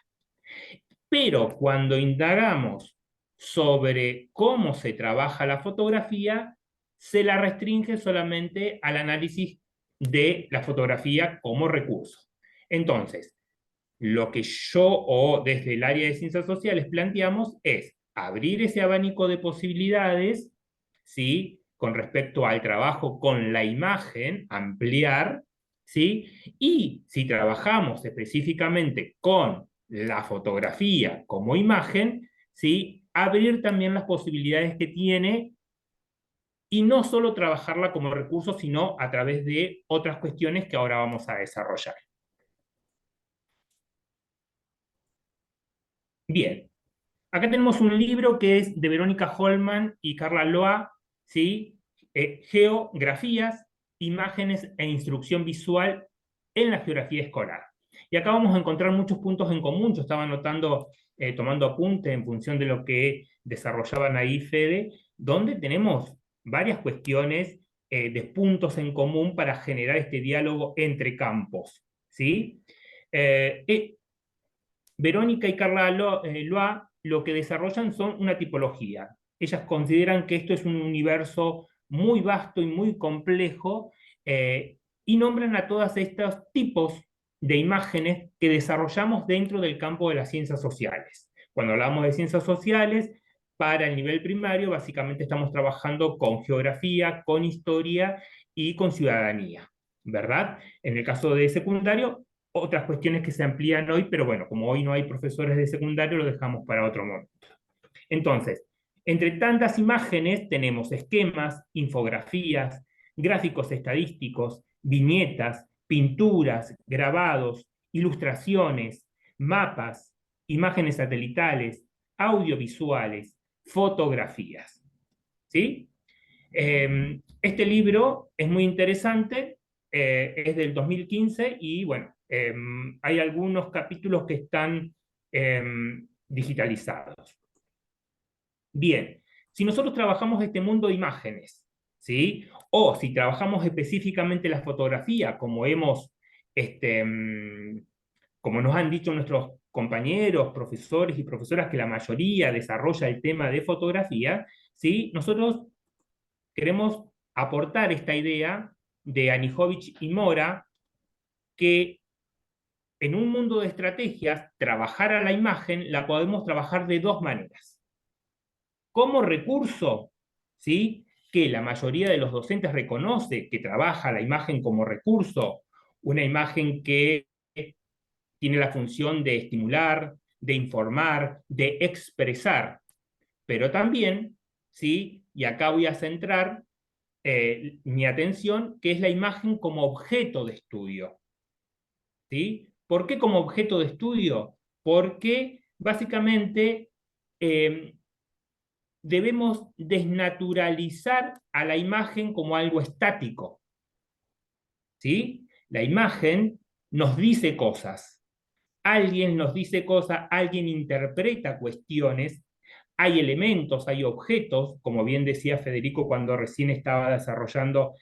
Pero cuando indagamos sobre cómo se trabaja la fotografía, se la restringe solamente al análisis de la fotografía como recurso. Entonces, lo que yo o desde el área de ciencias sociales planteamos es abrir ese abanico de posibilidades, ¿sí? Con respecto al trabajo con la imagen, ampliar, ¿sí? Y si trabajamos específicamente con la fotografía como imagen, ¿sí? Abrir también las posibilidades que tiene y no solo trabajarla como recurso, sino a través de otras cuestiones que ahora vamos a desarrollar. Bien, acá tenemos un libro que es de Verónica Holman y Carla Loa, ¿sí? Geografías, imágenes e instrucción visual en la geografía escolar. Y acá vamos a encontrar muchos puntos en común. Yo estaba anotando, tomando apunte en función de lo que desarrollaban ahí Fede, donde tenemos varias cuestiones de puntos en común para generar este diálogo entre campos, ¿sí? Verónica y Carla Loa lo que desarrollan son una tipología. Ellas consideran que esto es un universo muy vasto y muy complejo, y nombran a todos estos tipos de imágenes que desarrollamos dentro del campo de las ciencias sociales. Cuando hablamos de ciencias sociales, para el nivel primario, básicamente estamos trabajando con geografía, con historia y con ciudadanía, ¿verdad? En el caso de secundario, otras cuestiones que se amplían hoy, pero bueno, como hoy no hay profesores de secundario, lo dejamos para otro momento. Entonces, entre tantas imágenes tenemos esquemas, infografías, gráficos estadísticos, viñetas, pinturas, grabados, ilustraciones, mapas, imágenes satelitales, audiovisuales, fotografías. ¿Sí? Este libro es muy interesante, es del 2015 y bueno, hay algunos capítulos que están digitalizados. Bien, si nosotros trabajamos este mundo de imágenes, ¿sí? O si trabajamos específicamente la fotografía, como como nos han dicho nuestros compañeros, profesores y profesoras, que la mayoría desarrolla el tema de fotografía, ¿sí? Nosotros queremos aportar esta idea de Anijovic y Mora, que en un mundo de estrategias, trabajar a la imagen la podemos trabajar de dos maneras. Como recurso, ¿sí? Que la mayoría de los docentes reconoce que trabaja la imagen como recurso, una imagen que tiene la función de estimular, de informar, de expresar, pero también, ¿sí? Y acá voy a centrar mi atención, que es la imagen como objeto de estudio. ¿Sí? ¿Por qué como objeto de estudio? Porque básicamente debemos desnaturalizar a la imagen como algo estático. ¿Sí? La imagen nos dice cosas. Alguien nos dice cosas, alguien interpreta cuestiones, hay elementos, hay objetos, como bien decía Federico cuando recién estaba desarrollando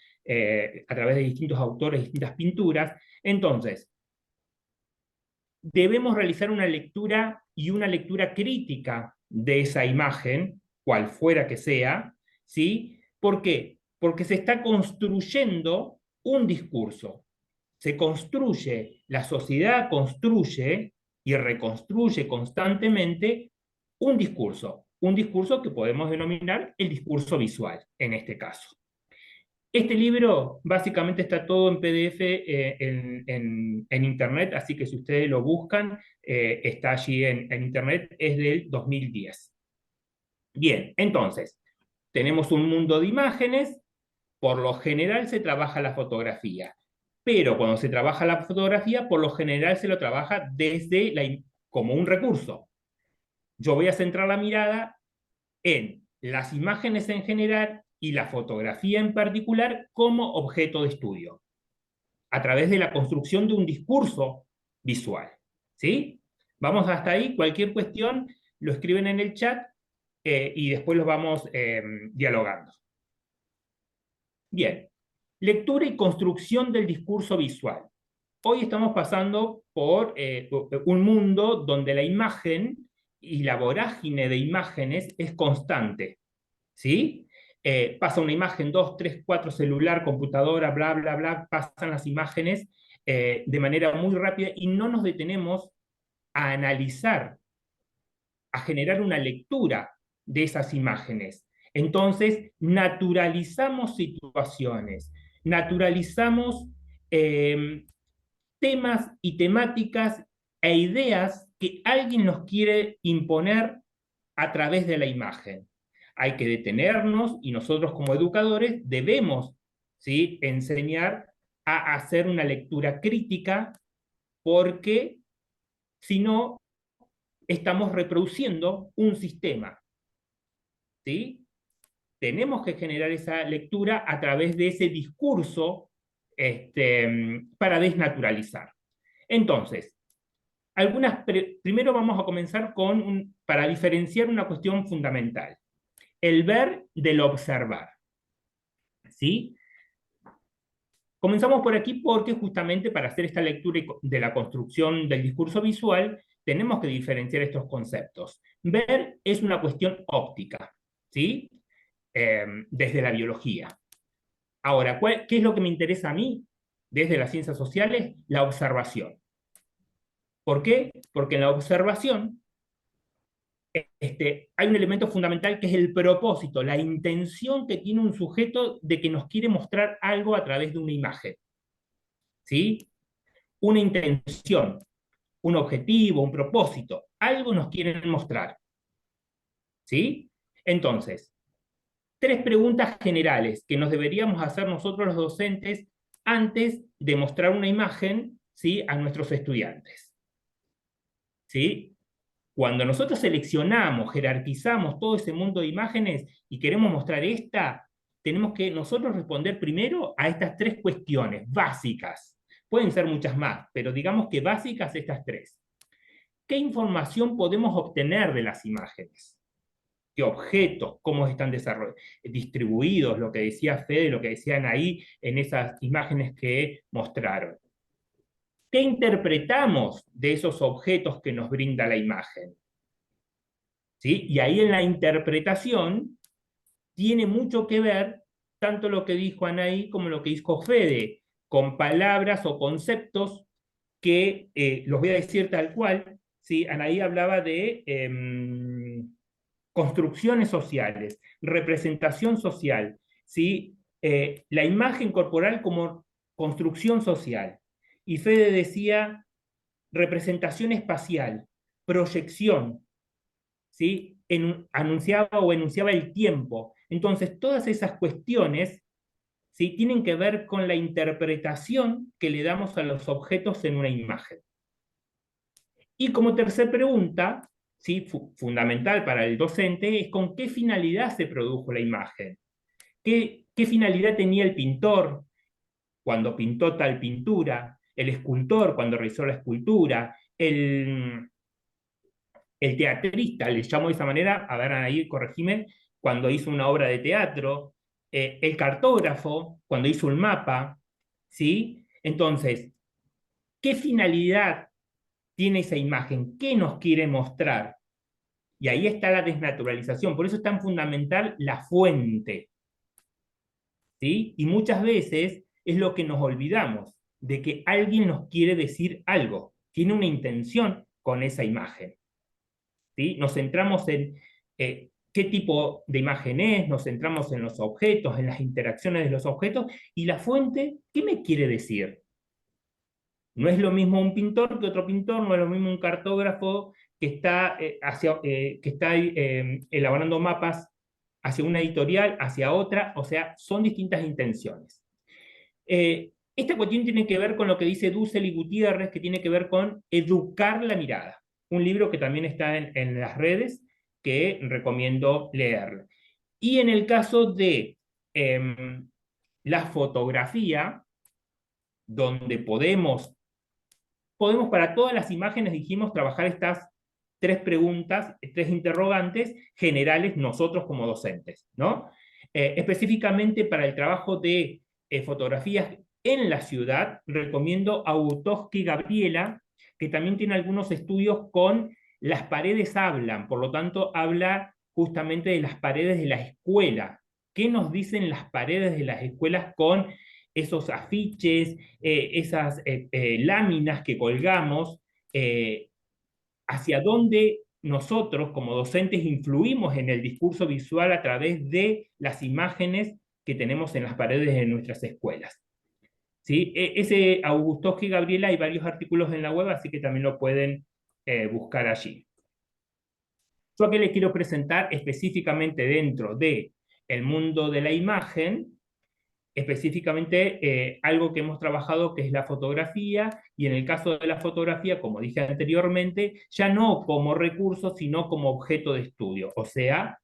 a través de distintos autores, distintas pinturas. Entonces, debemos realizar una lectura y una lectura crítica de esa imagen, cual fuera que sea, ¿sí? ¿Por qué? Porque se está construyendo un discurso. Se construye, la sociedad construye y reconstruye constantemente un discurso que podemos denominar el discurso visual, en este caso. Este libro básicamente está todo en PDF en Internet, así que si ustedes lo buscan, está allí en Internet, es del 2010. Bien, entonces, tenemos un mundo de imágenes, por lo general se trabaja la fotografía, pero cuando se trabaja la fotografía, por lo general se lo trabaja como un recurso. Yo voy a centrar la mirada en las imágenes en general y la fotografía en particular como objeto de estudio, a través de la construcción de un discurso visual. ¿Sí? Vamos hasta ahí. Cualquier cuestión lo escriben en el chat y después los vamos dialogando. Bien, lectura y construcción del discurso visual. Hoy estamos pasando por un mundo donde la imagen y la vorágine de imágenes es constante. ¿Sí? Pasa una imagen, 2, 3, 4, celular, computadora, bla, bla, bla, pasan las imágenes de manera muy rápida y no nos detenemos a analizar, a generar una lectura de esas imágenes. Entonces, naturalizamos situaciones, naturalizamos temas y temáticas e ideas que alguien nos quiere imponer a través de la imagen. Hay que detenernos y nosotros como educadores debemos, ¿sí?, enseñar a hacer una lectura crítica, porque si no, estamos reproduciendo un sistema. ¿Sí? Tenemos que generar esa lectura a través de ese discurso para desnaturalizar. Entonces, primero vamos a comenzar para diferenciar una cuestión fundamental. El ver del observar. ¿Sí? Comenzamos por aquí porque justamente para hacer esta lectura de la construcción del discurso visual tenemos que diferenciar estos conceptos. Ver es una cuestión óptica, ¿sí? Desde la biología. Ahora, ¿qué es lo que me interesa a mí desde las ciencias sociales? La observación. ¿Por qué? Porque en la observación hay un elemento fundamental que es el propósito, la intención que tiene un sujeto de que nos quiere mostrar algo a través de una imagen. ¿Sí? Una intención, un objetivo, un propósito, algo nos quieren mostrar. ¿Sí? Entonces, 3 preguntas generales que nos deberíamos hacer nosotros los docentes antes de mostrar una imagen, ¿sí?, a nuestros estudiantes. ¿Sí? Cuando nosotros seleccionamos, jerarquizamos todo ese mundo de imágenes y queremos mostrar esta, tenemos que nosotros responder primero a estas 3 cuestiones básicas. Pueden ser muchas más, pero digamos que básicas estas 3. ¿Qué información podemos obtener de las imágenes? ¿Qué objetos? ¿Cómo están distribuidos? Lo que decía Fede, lo que decían ahí en esas imágenes que mostraron. ¿Qué interpretamos de esos objetos que nos brinda la imagen? ¿Sí? Y ahí en la interpretación tiene mucho que ver tanto lo que dijo Anaí como lo que dijo Fede, con palabras o conceptos que los voy a decir tal cual. ¿Sí? Anaí hablaba de construcciones sociales, representación social, ¿sí? La imagen corporal como construcción social. Y Fede decía representación espacial, proyección, ¿sí? Anunciaba o enunciaba el tiempo. Entonces, todas esas cuestiones, ¿sí?, tienen que ver con la interpretación que le damos a los objetos en una imagen. Y como tercera pregunta, ¿sí?, fundamental para el docente, es con qué finalidad se produjo la imagen. ¿Qué finalidad tenía el pintor cuando pintó tal pintura? El escultor cuando realizó la escultura, el teatrista, le llamo de esa manera, a ver, ahí corregime, cuando hizo una obra de teatro, el cartógrafo cuando hizo un mapa, ¿sí? Entonces, ¿qué finalidad tiene esa imagen? ¿Qué nos quiere mostrar? Y ahí está la desnaturalización, por eso es tan fundamental la fuente, ¿sí? Y muchas veces es lo que nos olvidamos, de que alguien nos quiere decir algo, tiene una intención con esa imagen. ¿Sí? Nos centramos en qué tipo de imagen es, nos centramos en los objetos, en las interacciones de los objetos, y la fuente, ¿qué me quiere decir? No es lo mismo un pintor que otro pintor, no es lo mismo un cartógrafo que está, elaborando mapas hacia una editorial, hacia otra, o sea, son distintas intenciones. Esta cuestión tiene que ver con lo que dice Dussel y Gutiérrez, que tiene que ver con educar la mirada. Un libro que también está en las redes, que recomiendo leer. Y en el caso de la fotografía, donde podemos para todas las imágenes, dijimos, trabajar estas 3 preguntas, 3 interrogantes generales nosotros como docentes, ¿no? Específicamente para el trabajo de fotografías en la ciudad, recomiendo a Utoski Gabriela, que también tiene algunos estudios con las paredes hablan, por lo tanto habla justamente de las paredes de la escuela. ¿Qué nos dicen las paredes de las escuelas con esos afiches, esas láminas que colgamos, hacia dónde nosotros como docentes influimos en el discurso visual a través de las imágenes que tenemos en las paredes de nuestras escuelas? ¿Sí? Ese Augustoski Gabriela, hay varios artículos en la web, así que también lo pueden buscar allí. Yo aquí les quiero presentar específicamente dentro del mundo de la imagen, específicamente algo que hemos trabajado que es la fotografía, y en el caso de la fotografía, como dije anteriormente, ya no como recurso, sino como objeto de estudio, o sea,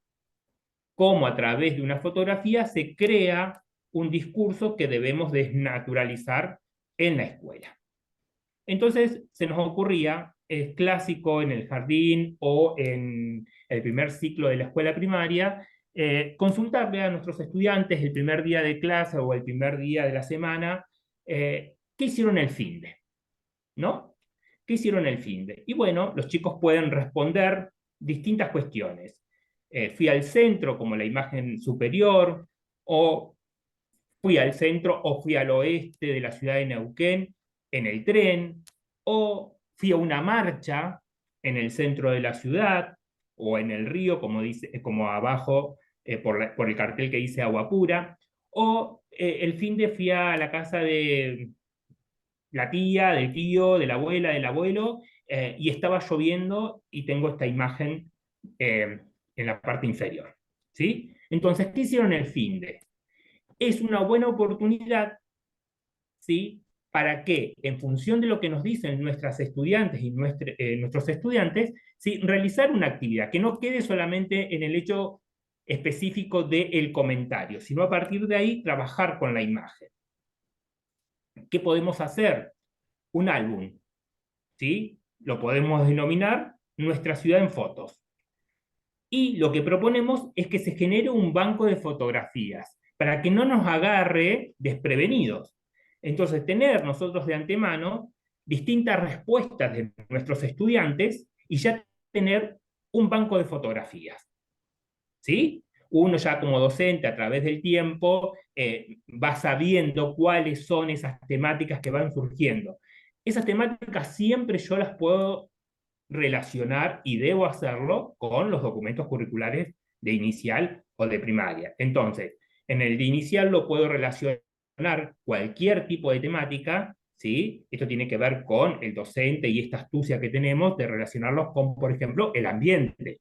cómo a través de una fotografía se crea un discurso que debemos desnaturalizar en la escuela. Entonces se nos ocurría, es clásico en el jardín o en el primer ciclo de la escuela primaria, consultarle a nuestros estudiantes el primer día de clase o el primer día de la semana, ¿qué hicieron el finde? ¿No? ¿Qué hicieron el finde? Y bueno, los chicos pueden responder distintas cuestiones. Fui al centro, como la imagen superior, o fui al centro o fui al oeste de la ciudad de Neuquén en el tren, o fui a una marcha en el centro de la ciudad, o en el río, como, dice, como abajo por el cartel que dice Agua Pura, o el finde fui a la casa de la tía, del tío, de la abuela, del abuelo, y estaba lloviendo y tengo esta imagen en la parte inferior. ¿Sí? Entonces, ¿qué hicieron el finde? Es una buena oportunidad, ¿sí? Para que, en función de lo que nos dicen nuestras estudiantes y nuestros estudiantes, ¿sí? Realizar una actividad que no quede solamente en el hecho específico del comentario, sino a partir de ahí trabajar con la imagen. ¿Qué podemos hacer? Un álbum, ¿sí? Lo podemos denominar Nuestra ciudad en fotos. Y lo que proponemos es que se genere un banco de fotografías para que no nos agarre desprevenidos. Entonces, tener nosotros de antemano distintas respuestas de nuestros estudiantes y ya tener un banco de fotografías. ¿Sí? Uno ya como docente a través del tiempo va sabiendo cuáles son esas temáticas que van surgiendo. Esas temáticas siempre yo las puedo relacionar y debo hacerlo con los documentos curriculares de inicial o de primaria. Entonces, en el de inicial lo puedo relacionar cualquier tipo de temática, ¿sí? Esto tiene que ver con el docente y esta astucia que tenemos de relacionarlos con, por ejemplo, el ambiente.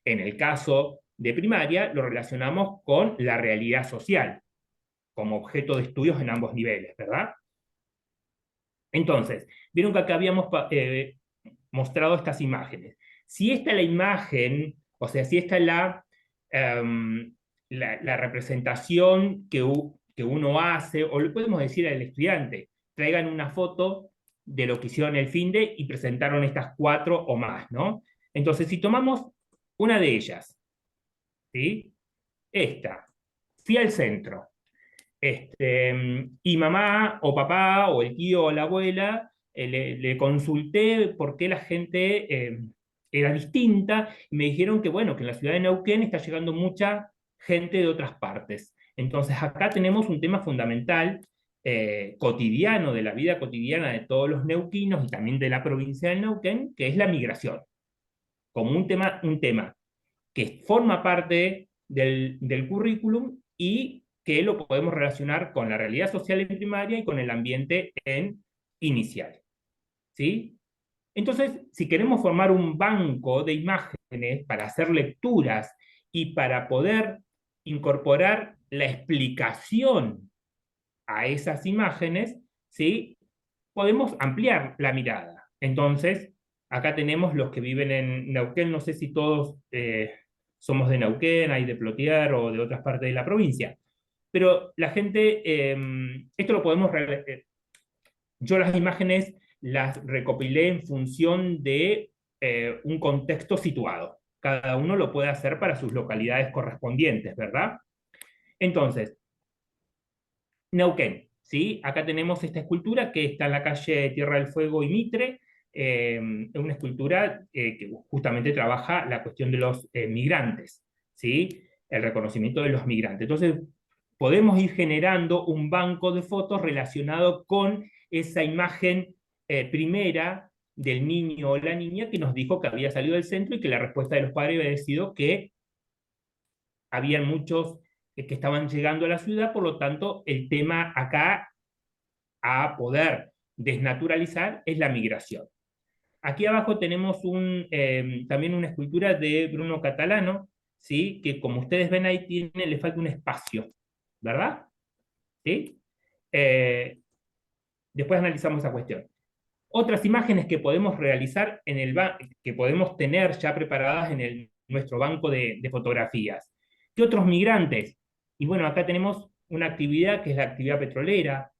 En el caso de primaria, lo relacionamos con la realidad social, como objeto de estudios en ambos niveles, ¿verdad? Entonces, vieron que acá habíamos mostrado estas imágenes. Si esta es la imagen, o sea, si esta es la representación que uno hace, o le podemos decir al estudiante, traigan una foto de lo que hicieron el finde y presentaron estas 4 o más, ¿no? Entonces, si tomamos una de ellas, ¿sí? Esta, fui al centro, y mamá o papá o el tío o la abuela le consulté por qué la gente era distinta y me dijeron que, bueno, que en la ciudad de Neuquén está llegando mucha gente de otras partes. Entonces acá tenemos un tema fundamental, cotidiano, de la vida cotidiana de todos los neuquinos y también de la provincia de Neuquén, que es la migración, como un tema que forma parte del currículum y que lo podemos relacionar con la realidad social en primaria y con el ambiente en inicial. ¿Sí? Entonces, si queremos formar un banco de imágenes para hacer lecturas y para poder incorporar la explicación a esas imágenes, ¿sí? Podemos ampliar la mirada. Entonces, acá tenemos los que viven en Neuquén, no sé si todos somos de Neuquén, hay de Plotier o de otras partes de la provincia, pero la gente, esto lo podemos, yo las imágenes las recopilé en función de un contexto situado. Cada uno lo puede hacer para sus localidades correspondientes, ¿verdad? Entonces, Neuquén, ¿sí? Acá tenemos esta escultura que está en la calle Tierra del Fuego y Mitre, es una escultura que justamente trabaja la cuestión de los migrantes, ¿sí? El reconocimiento de los migrantes. Entonces, podemos ir generando un banco de fotos relacionado con esa imagen primera del niño o la niña que nos dijo que había salido del centro y que la respuesta de los padres había sido que habían muchos que estaban llegando a la ciudad, por lo tanto, el tema acá a poder desnaturalizar es la migración. Aquí abajo tenemos también una escultura de Bruno Catalano, ¿sí? Que como ustedes ven ahí le falta un espacio, ¿verdad? ¿Sí? Después analizamos esa cuestión. Otras imágenes que podemos realizar que podemos tener ya preparadas en nuestro banco de fotografías. ¿Qué otros migrantes? Y bueno, acá tenemos una actividad que es la actividad petrolera.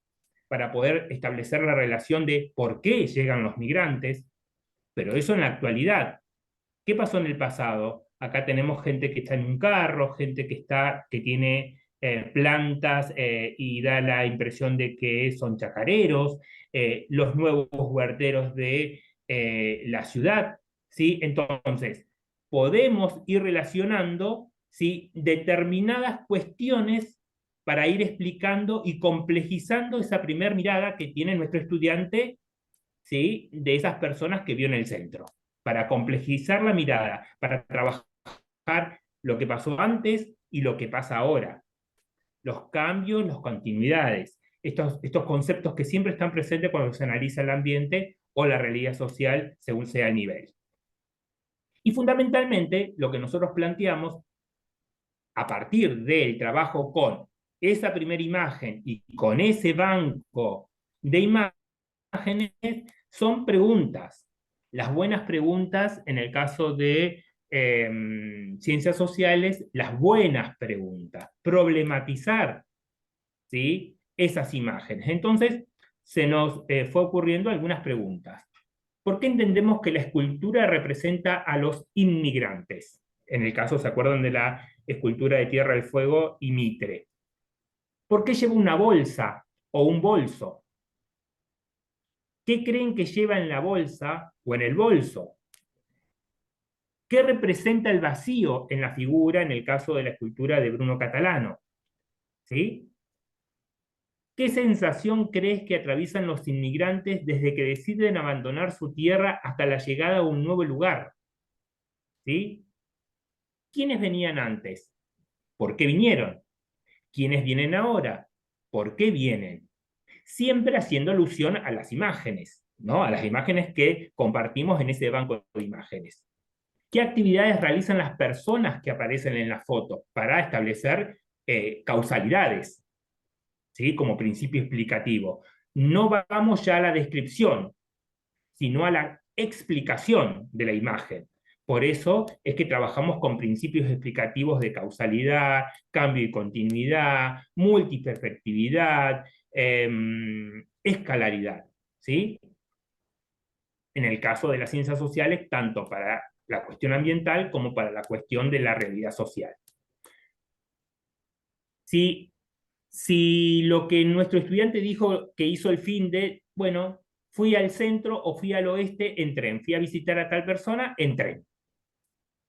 para poder establecer la relación de por qué llegan los migrantes, pero eso en la actualidad. ¿Qué pasó en el pasado? Acá tenemos gente que está en un carro, gente que tiene plantas y da la impresión de que son chacareros, los nuevos huerteros de la ciudad, ¿sí? Entonces, podemos ir relacionando, ¿sí?, determinadas cuestiones para ir explicando y complejizando esa primera mirada que tiene nuestro estudiante, ¿sí?, de esas personas que vio en el centro, para complejizar la mirada, para trabajar lo que pasó antes y lo que pasa ahora, los cambios, las continuidades, estos conceptos que siempre están presentes cuando se analiza el ambiente o la realidad social según sea el nivel. Y fundamentalmente lo que nosotros planteamos a partir del trabajo con esa primera imagen y con ese banco de imágenes son preguntas. Las buenas preguntas, en el caso de ciencias sociales, las buenas preguntas, problematizar, ¿sí?, esas imágenes. Entonces, se nos fue ocurriendo algunas preguntas. ¿Por qué entendemos que la escultura representa a los inmigrantes? En el caso, ¿se acuerdan de la escultura de Tierra del Fuego y Mitre? ¿Por qué lleva una bolsa o un bolso? ¿Qué creen que lleva en la bolsa o en el bolso? ¿Qué representa el vacío en la figura en el caso de la escultura de Bruno Catalano? ¿Sí? ¿Qué sensación crees que atraviesan los inmigrantes desde que deciden abandonar su tierra hasta la llegada a un nuevo lugar? ¿Sí? ¿Quiénes venían antes? ¿Por qué vinieron? ¿Quiénes vienen ahora? ¿Por qué vienen? Siempre haciendo alusión a las imágenes, ¿no? A las imágenes que compartimos en ese banco de imágenes. ¿Qué actividades realizan las personas que aparecen en la foto para establecer causalidades, ¿sí?, como principio explicativo? No vamos ya a la descripción, sino a la explicación de la imagen. Por eso es que trabajamos con principios explicativos de causalidad, cambio y continuidad, multiperspectividad, escalaridad, ¿sí? En el caso de las ciencias sociales, tanto para la cuestión ambiental como para la cuestión de la realidad social. Si lo que nuestro estudiante dijo que hizo el fin de, bueno, fui al centro o fui al oeste en tren, fui a visitar a tal persona en tren,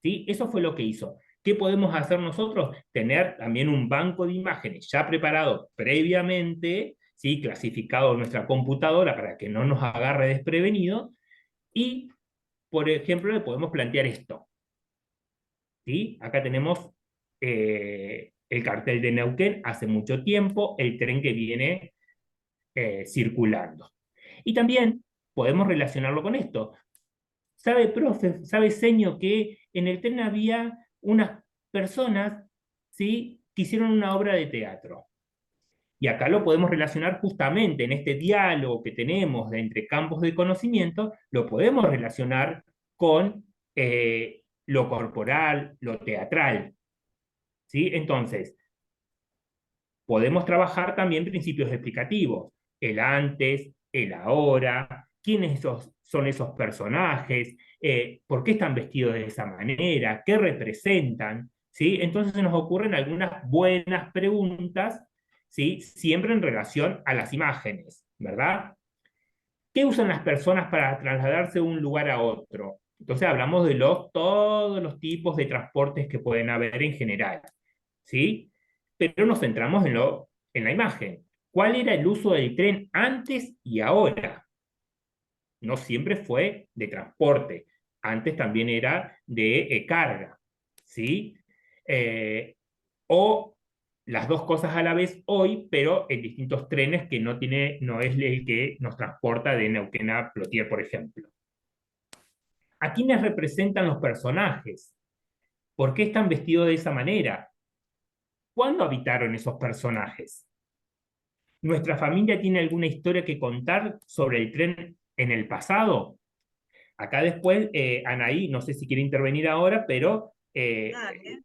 ¿sí? Eso fue lo que hizo. ¿Qué podemos hacer nosotros? Tener también un banco de imágenes ya preparado previamente, ¿sí?, clasificado en nuestra computadora para que no nos agarre desprevenido, y, por ejemplo, le podemos plantear esto, ¿sí? Acá tenemos el cartel de Neuquén hace mucho tiempo, el tren que viene circulando. Y también podemos relacionarlo con esto. ¿Sabe, profe, sabe, señor, que en el tren había unas personas, ¿sí?, que hicieron una obra de teatro? Y acá lo podemos relacionar justamente en este diálogo que tenemos entre campos de conocimiento, lo podemos relacionar con lo corporal, lo teatral, ¿sí? Entonces, podemos trabajar también principios explicativos, el antes, el ahora, quiénes son esos personajes, por qué están vestidos de esa manera, qué representan, ¿sí? Entonces se nos ocurren algunas buenas preguntas, ¿sí?, siempre en relación a las imágenes, ¿verdad? ¿Qué usan las personas para trasladarse de un lugar a otro? Entonces hablamos de todos los tipos de transportes que pueden haber en general, ¿sí? Pero nos centramos en la imagen. ¿Cuál era el uso del tren antes y ahora? No siempre fue de transporte, antes también era de carga, ¿sí? O las dos cosas a la vez hoy, pero en distintos trenes que no es el que nos transporta de Neuquén a Plotier, por ejemplo. ¿A quiénes representan los personajes? ¿Por qué están vestidos de esa manera? ¿Cuándo habitaron esos personajes? ¿Nuestra familia tiene alguna historia que contar sobre el tren en el pasado? Acá después, Anaí, no sé si quiere intervenir ahora, pero Dale.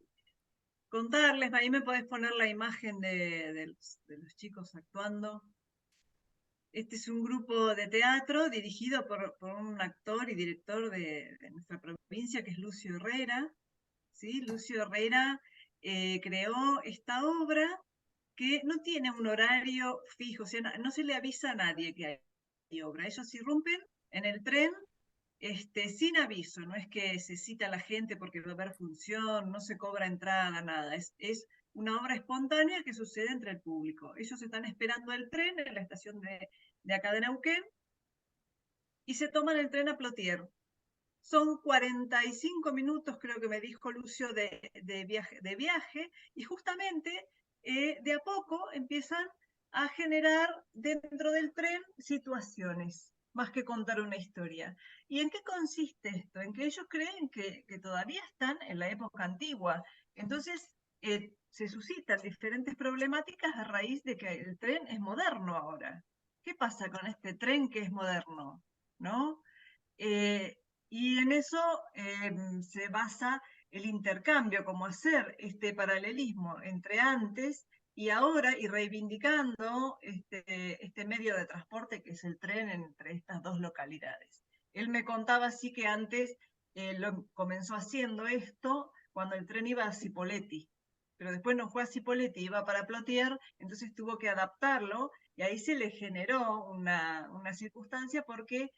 Contarles, ahí me podés poner la imagen de los chicos actuando. Este es un grupo de teatro dirigido por un actor y director de nuestra provincia, que es Lucio Herrera. ¿Sí? Lucio Herrera creó esta obra que no tiene un horario fijo, o sea, no se le avisa a nadie que hay obra. Ellos irrumpen en el tren sin aviso, no es que se cita a la gente porque va a haber función, no se cobra entrada, nada. Es una obra espontánea que sucede entre el público. Ellos están esperando el tren en la estación de acá de Neuquén y se toman el tren a Plotier. Son 45 minutos, creo que me dijo Lucio, de viaje, y justamente de a poco empiezan a generar dentro del tren situaciones, más que contar una historia. ¿Y en qué consiste esto? En que ellos creen que todavía están en la época antigua. Entonces, se suscitan diferentes problemáticas a raíz de que el tren es moderno ahora. ¿Qué pasa con este tren que es moderno? ¿No? Y en eso se basa el intercambio, como hacer este paralelismo entre antes y ahora, y reivindicando este medio de transporte que es el tren entre estas dos localidades. Él me contaba así que antes comenzó haciendo esto cuando el tren iba a Cipolletti, pero después no fue a Cipolletti, iba para Plotier, entonces tuvo que adaptarlo, y ahí se le generó una circunstancia porque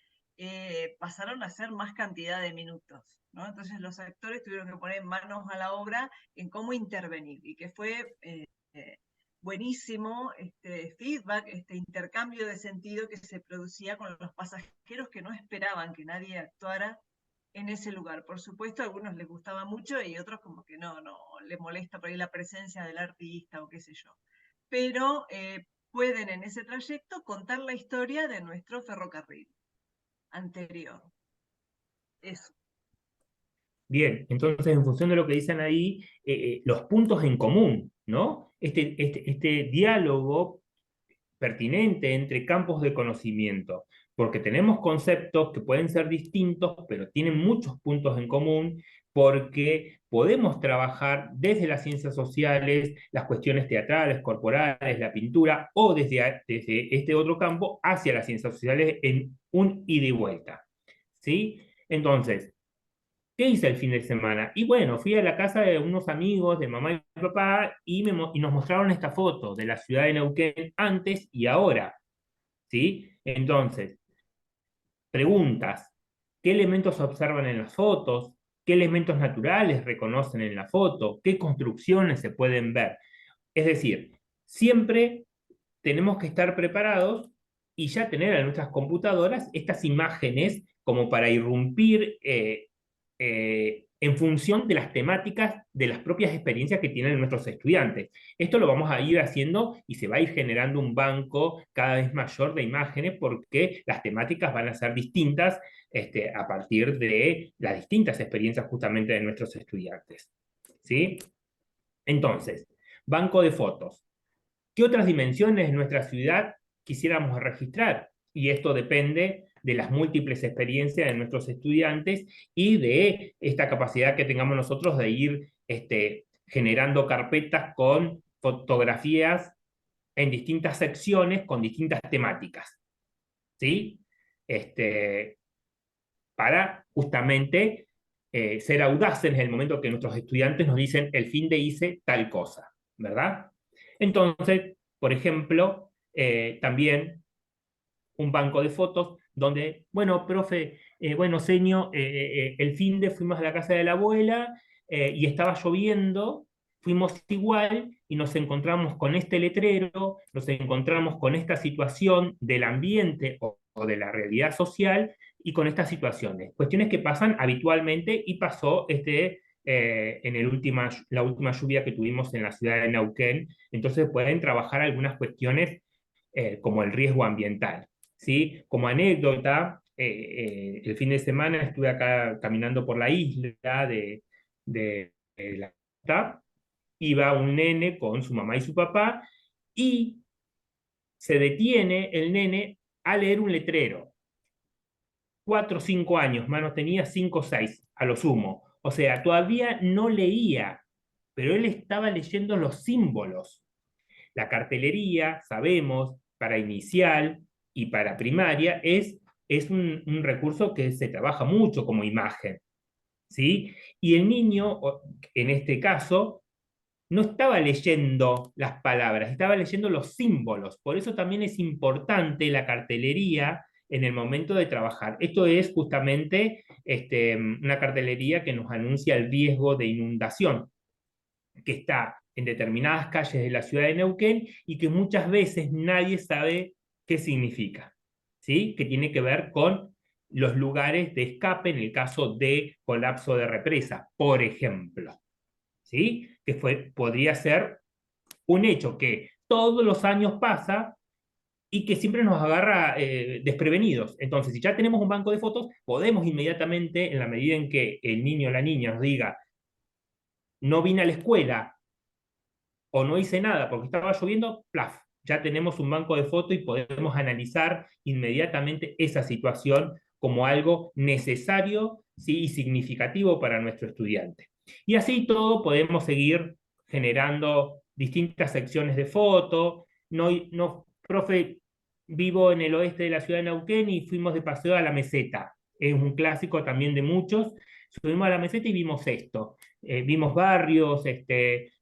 pasaron a ser más cantidad de minutos, ¿no? Entonces los actores tuvieron que poner manos a la obra en cómo intervenir, y que fue buenísimo este feedback, este intercambio de sentido que se producía con los pasajeros que no esperaban que nadie actuara en ese lugar. Por supuesto, a algunos les gustaba mucho y otros como que no les molesta por ahí la presencia del artista o qué sé yo. Pero pueden en ese trayecto contar la historia de nuestro ferrocarril anterior. Eso. Bien, entonces en función de lo que dicen ahí, los puntos en común, ¿no? Este diálogo pertinente entre campos de conocimiento, porque tenemos conceptos que pueden ser distintos, pero tienen muchos puntos en común, porque podemos trabajar desde las ciencias sociales, las cuestiones teatrales, corporales, la pintura, o desde este otro campo hacia las ciencias sociales en un ida y vuelta, ¿sí? Entonces, ¿qué hice el fin de semana? Y bueno, fui a la casa de unos amigos de mamá y papá y nos mostraron esta foto de la ciudad de Neuquén antes y ahora, ¿sí? Entonces, preguntas, ¿qué elementos se observan en las fotos? ¿Qué elementos naturales reconocen en la foto? ¿Qué construcciones se pueden ver? Es decir, siempre tenemos que estar preparados y ya tener en nuestras computadoras estas imágenes como para irrumpir en función de las temáticas de las propias experiencias que tienen nuestros estudiantes. Esto lo vamos a ir haciendo y se va a ir generando un banco cada vez mayor de imágenes porque las temáticas van a ser distintas a partir de las distintas experiencias justamente de nuestros estudiantes. ¿Sí? Entonces, banco de fotos. ¿Qué otras dimensiones de nuestra ciudad quisiéramos registrar? Y esto depende de las múltiples experiencias de nuestros estudiantes y de esta capacidad que tengamos nosotros de ir generando carpetas con fotografías en distintas secciones con distintas temáticas, ¿sí? Para justamente ser audaces en el momento que nuestros estudiantes nos dicen el fin de hice tal cosa, ¿verdad? Entonces, por ejemplo, también un banco de fotos donde, bueno, profe, bueno, señor, el fin de fuimos a la casa de la abuela y estaba lloviendo, fuimos igual y nos encontramos con este letrero, nos encontramos con esta situación del ambiente o de la realidad social y con estas situaciones, cuestiones que pasan habitualmente y pasó en la última lluvia que tuvimos en la ciudad de Neuquén, entonces pueden trabajar algunas cuestiones como el riesgo ambiental. ¿Sí? Como anécdota, el fin de semana estuve acá caminando por la isla de la costa, iba un nene con su mamá y su papá y se detiene el nene a leer un letrero. 4 o 5 años, mano tenía 5 o 6 a lo sumo. O sea, todavía no leía, pero él estaba leyendo los símbolos. La cartelería, sabemos, para inicial, y para primaria es un recurso que se trabaja mucho como imagen, ¿sí? Y el niño, en este caso, no estaba leyendo las palabras, estaba leyendo los símbolos. Por eso también es importante la cartelería en el momento de trabajar. Esto es justamente una cartelería que nos anuncia el riesgo de inundación, que está en determinadas calles de la ciudad de Neuquén y que muchas veces nadie sabe qué significa, ¿sí? Que tiene que ver con los lugares de escape en el caso de colapso de represa, por ejemplo, ¿sí? Que podría ser un hecho que todos los años pasa y que siempre nos agarra desprevenidos. Entonces, si ya tenemos un banco de fotos, podemos inmediatamente, en la medida en que el niño o la niña nos diga, no vine a la escuela o no hice nada porque estaba lloviendo, plaf, ya tenemos un banco de fotos y podemos analizar inmediatamente esa situación como algo necesario, ¿sí? Y significativo para nuestro estudiante. Y así todo podemos seguir generando distintas secciones de foto. No, profe, vivo en el oeste de la ciudad de Neuquén y fuimos de paseo a la meseta. Es un clásico también de muchos. Subimos a la meseta y vimos esto. Vimos barrios,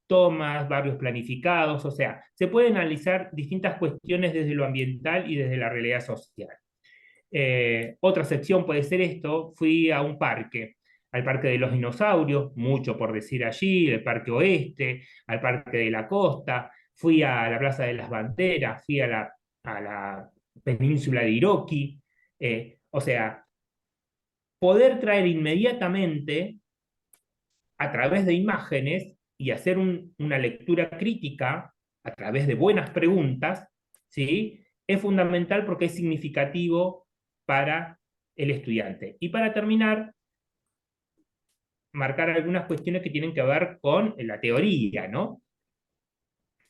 tomas, barrios planificados, o sea, se pueden analizar distintas cuestiones desde lo ambiental y desde la realidad social. Otra sección puede ser esto, fui a un parque, al Parque de los Dinosaurios, mucho por decir allí, el Parque Oeste, al Parque de la Costa, fui a la Plaza de las Banderas, fui a la península de Iroquí, o sea, poder traer inmediatamente a través de imágenes y hacer una lectura crítica a través de buenas preguntas, ¿sí? Es fundamental porque es significativo para el estudiante. Y para terminar, marcar algunas cuestiones que tienen que ver con la teoría, ¿no?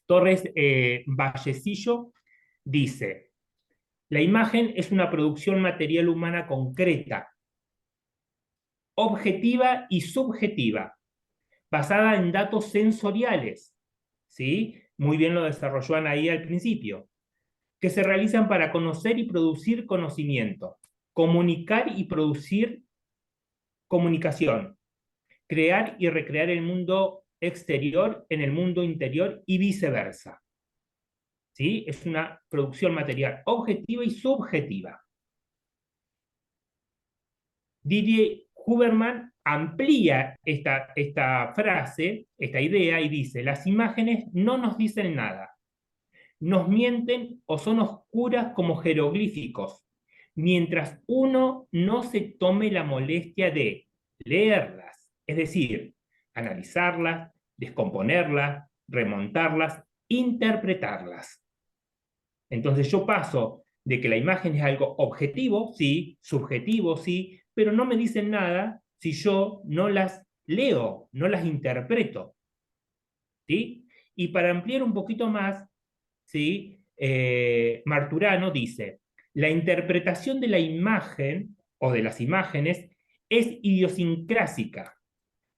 Torres Vallecillo dice, la imagen es una producción material humana concreta, objetiva y subjetiva, basada en datos sensoriales, ¿sí? Muy bien lo desarrolló Anaí al principio, que se realizan para conocer y producir conocimiento, comunicar y producir comunicación, crear y recrear el mundo exterior en el mundo interior y viceversa. ¿Sí? Es una producción material objetiva y subjetiva. Didier Huberman amplía esta frase, esta idea, y dice, las imágenes no nos dicen nada, nos mienten o son oscuras como jeroglíficos, mientras uno no se tome la molestia de leerlas, es decir, analizarlas, descomponerlas, remontarlas, interpretarlas. Entonces yo paso de que la imagen es algo objetivo, sí, subjetivo, sí, pero no me dicen nada si yo no las leo, no las interpreto. ¿Sí? Y para ampliar un poquito más, ¿sí? Marturano dice, la interpretación de la imagen o de las imágenes es idiosincrásica,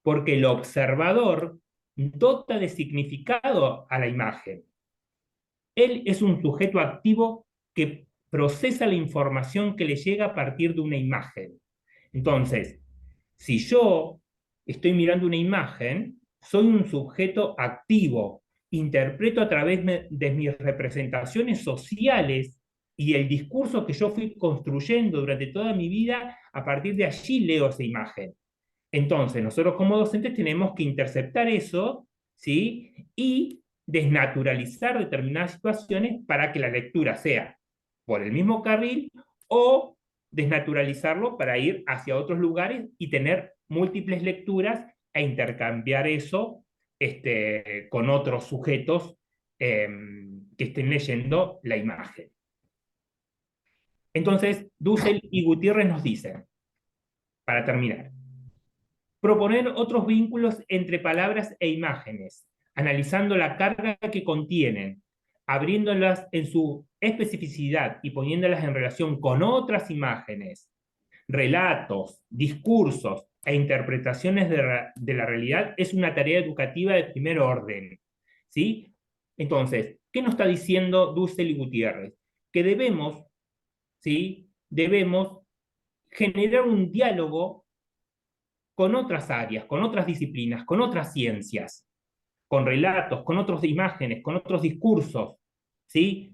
porque el observador dota de significado a la imagen. Él es un sujeto activo que procesa la información que le llega a partir de una imagen. Entonces, si yo estoy mirando una imagen, soy un sujeto activo, interpreto a través de mis representaciones sociales y el discurso que yo fui construyendo durante toda mi vida, a partir de allí leo esa imagen. Entonces, nosotros como docentes tenemos que interceptar eso, ¿sí? Y desnaturalizar determinadas situaciones para que la lectura sea por el mismo carril o desnaturalizarlo para ir hacia otros lugares y tener múltiples lecturas e intercambiar eso con otros sujetos que estén leyendo la imagen. Entonces, Dussel y Gutiérrez nos dicen, para terminar, proponer otros vínculos entre palabras e imágenes, analizando la carga que contienen, abriéndolas en su especificidad y poniéndolas en relación con otras imágenes, relatos, discursos e interpretaciones de la realidad, es una tarea educativa de primer orden. ¿Sí? Entonces, ¿qué nos está diciendo Dussel y Gutiérrez? Que debemos ¿sí? Debemos generar un diálogo con otras áreas, con otras disciplinas, con otras ciencias, con relatos, con otras imágenes, con otros discursos, ¿sí?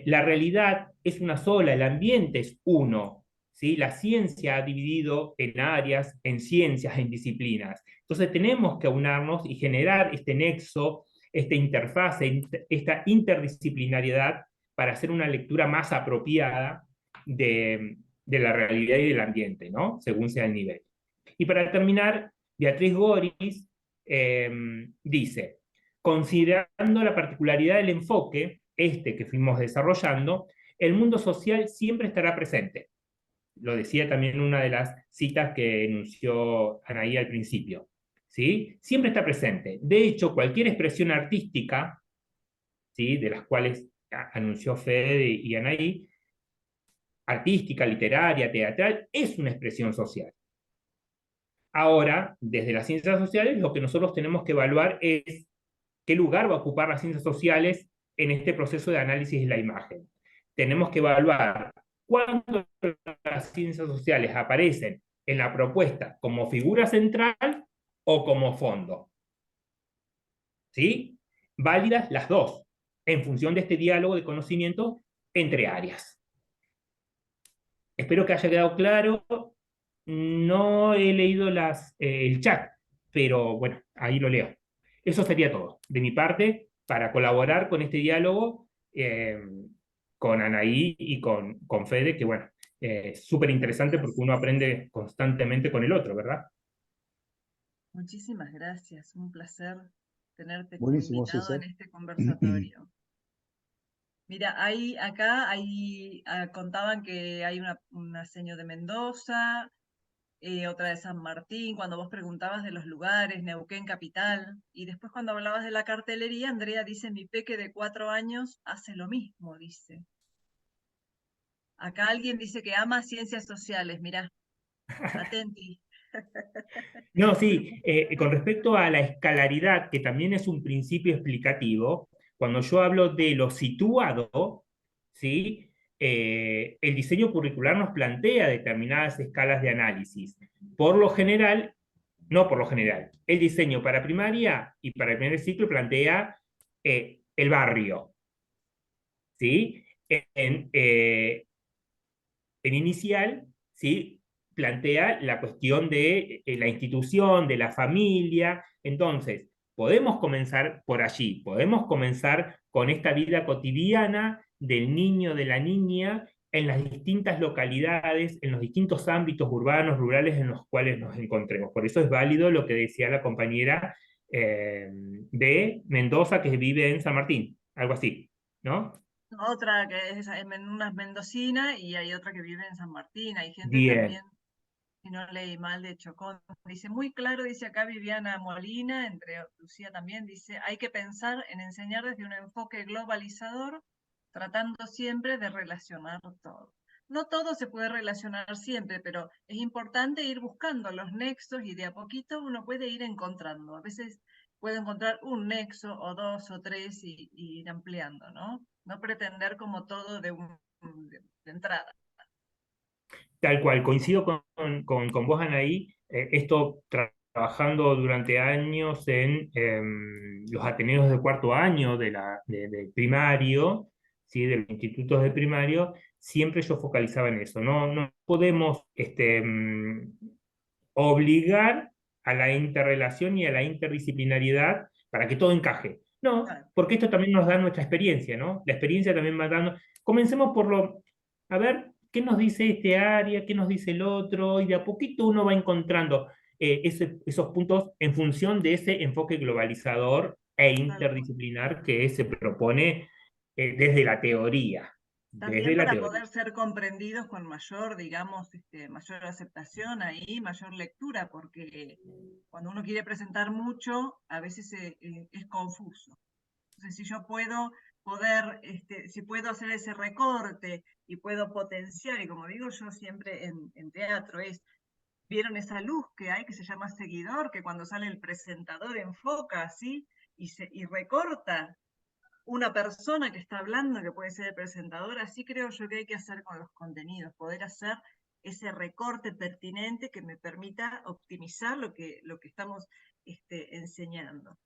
La realidad es una sola, el ambiente es uno, ¿sí? La ciencia ha dividido en áreas, en ciencias, en disciplinas. Entonces tenemos que aunarnos y generar este nexo, esta interfase, esta interdisciplinariedad para hacer una lectura más apropiada de la realidad y del ambiente, ¿no? Según sea el nivel. Y para terminar, Beatriz Goris dice, considerando la particularidad del enfoque, que fuimos desarrollando, el mundo social siempre estará presente. Lo decía también una de las citas que enunció Anaí al principio. ¿Sí? Siempre está presente. De hecho, cualquier expresión artística, ¿sí? De las cuales anunció Fede y Anaí, artística, literaria, teatral, es una expresión social. Ahora, desde las ciencias sociales, lo que nosotros tenemos que evaluar es qué lugar va a ocupar las ciencias sociales en este proceso de análisis de la imagen. Tenemos que evaluar cuándo las ciencias sociales aparecen en la propuesta como figura central o como fondo. ¿Sí? Válidas las dos, en función de este diálogo de conocimiento entre áreas. Espero que haya quedado claro. No he leído el chat, pero bueno, ahí lo leo. Eso sería todo de mi parte para colaborar con este diálogo con Anaí y con Fede, que bueno, es súper interesante porque uno aprende constantemente con el otro, ¿verdad? Muchísimas gracias, un placer tenerte como Buenísimo, invitado César. en este conversatorio. Mira, contaban que hay una seño de Mendoza, otra de San Martín, cuando vos preguntabas de los lugares, Neuquén capital, y después cuando hablabas de la cartelería, Andrea dice, mi peque de 4 años hace lo mismo, dice. Acá alguien dice que ama ciencias sociales, mirá, atenti. No, sí, con respecto a la escalaridad, que también es un principio explicativo, cuando yo hablo de lo situado, ¿sí? El diseño curricular nos plantea determinadas escalas de análisis. Por lo general, no por lo general, el diseño para primaria y para el primer ciclo plantea el barrio, ¿sí? En inicial, ¿sí? Plantea la cuestión de la institución, de la familia. Entonces, podemos comenzar por allí, podemos comenzar con esta vida cotidiana del niño, de la niña, en las distintas localidades, en los distintos ámbitos urbanos, rurales en los cuales nos encontremos. Por eso es válido lo que decía la compañera de Mendoza que vive en San Martín, algo así, ¿no? Otra que una es mendocina y hay otra que vive en San Martín. Hay gente Bien. también, si no leí mal, de Chocón. Dice, muy claro, dice acá Viviana Molina, entre Lucía también, dice, hay que pensar en enseñar desde un enfoque globalizador, tratando siempre de relacionar todo. No todo se puede relacionar siempre, pero es importante ir buscando los nexos y de a poquito uno puede ir encontrando. A veces puede encontrar un nexo o dos o tres y ir ampliando, ¿no? No pretender como todo de entrada. Tal cual, coincido con vos, Anaí. Esto trabajando durante años en los ateneos de cuarto año de primario, ¿sí? De los institutos de primario, siempre yo focalizaba en eso. No podemos obligar a la interrelación y a la interdisciplinariedad para que todo encaje. No, Claro. porque esto también nos da nuestra experiencia, ¿no? La experiencia también va dando. Comencemos a ver, ¿qué nos dice este área? ¿Qué nos dice el otro? Y de a poquito uno va encontrando esos puntos en función de ese enfoque globalizador e interdisciplinar que se propone desde la teoría. También Desde la para teoría. poder ser comprendidos con mayor, digamos, mayor aceptación ahí, mayor lectura, porque cuando uno quiere presentar mucho, a veces es confuso. Entonces, si yo si puedo hacer ese recorte y puedo potenciar, y como digo yo siempre en teatro, ¿vieron esa luz que hay que se llama seguidor? Que cuando sale el presentador enfoca así y recorta una persona que está hablando, que puede ser el presentador. Así creo yo que hay que hacer con los contenidos, poder hacer ese recorte pertinente que me permita optimizar lo que estamos enseñando.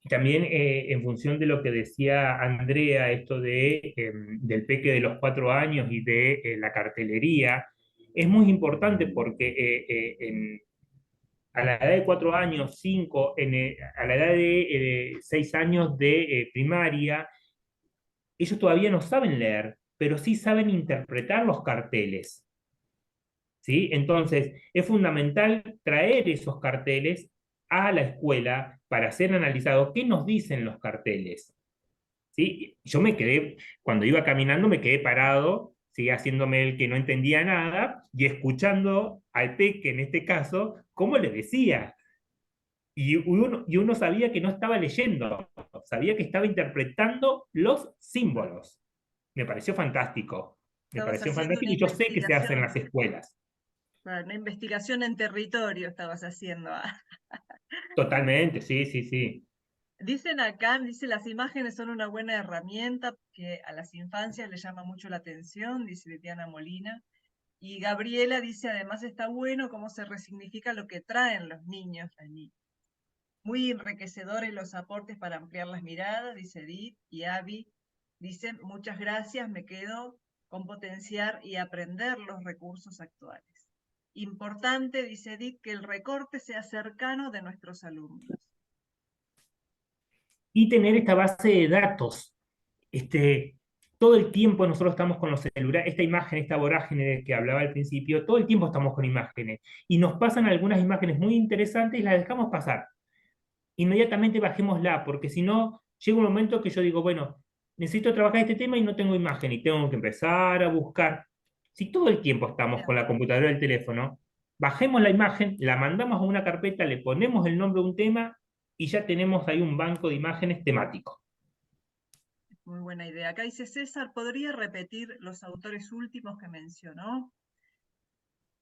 También en función de lo que decía Andrea, esto del peque de los 4 años y de la cartelería, es muy importante porque a la edad de 4 años, 5, a la edad de 6 años de primaria, ellos todavía no saben leer, pero sí saben interpretar los carteles. ¿Sí? Entonces, es fundamental traer esos carteles a la escuela para ser analizados. ¿Qué nos dicen los carteles? ¿Sí? Yo me quedé, cuando iba caminando, me quedé parado, ¿sí? Haciéndome el que no entendía nada y escuchando al peque, en este caso, cómo le decía. Y uno sabía que no estaba leyendo, sabía que estaba interpretando los símbolos. Me pareció fantástico. Me Estabas pareció haciendo fantástico una y yo sé que se hace en las investigación, escuelas. una investigación en territorio estabas haciendo. Totalmente, sí, sí, sí. Dicen acá, dice, las imágenes son una buena herramienta que a las infancias les llama mucho la atención, dice Letiana Molina. Y Gabriela dice, además está bueno cómo se resignifica lo que traen los niños, las niñas. Muy enriquecedores los aportes para ampliar las miradas, dice Edith. Y Abby dice, muchas gracias, me quedo con potenciar y aprender los recursos actuales. Importante, dice Edith, que el recorte sea cercano de nuestros alumnos. Y tener esta base de datos. Todo el tiempo nosotros estamos con los celulares, esta imagen, esta vorágine de que hablaba al principio, todo el tiempo estamos con imágenes. Y nos pasan algunas imágenes muy interesantes y las dejamos pasar. Inmediatamente bajémosla, porque si no, llega un momento que yo digo, bueno, necesito trabajar este tema y no tengo imagen y tengo que empezar a buscar. Si todo el tiempo estamos con la computadora del teléfono, bajemos la imagen, la mandamos a una carpeta, le ponemos el nombre de un tema y ya tenemos ahí un banco de imágenes temático. Muy buena idea. Acá dice César, ¿podría repetir los autores últimos que mencionó?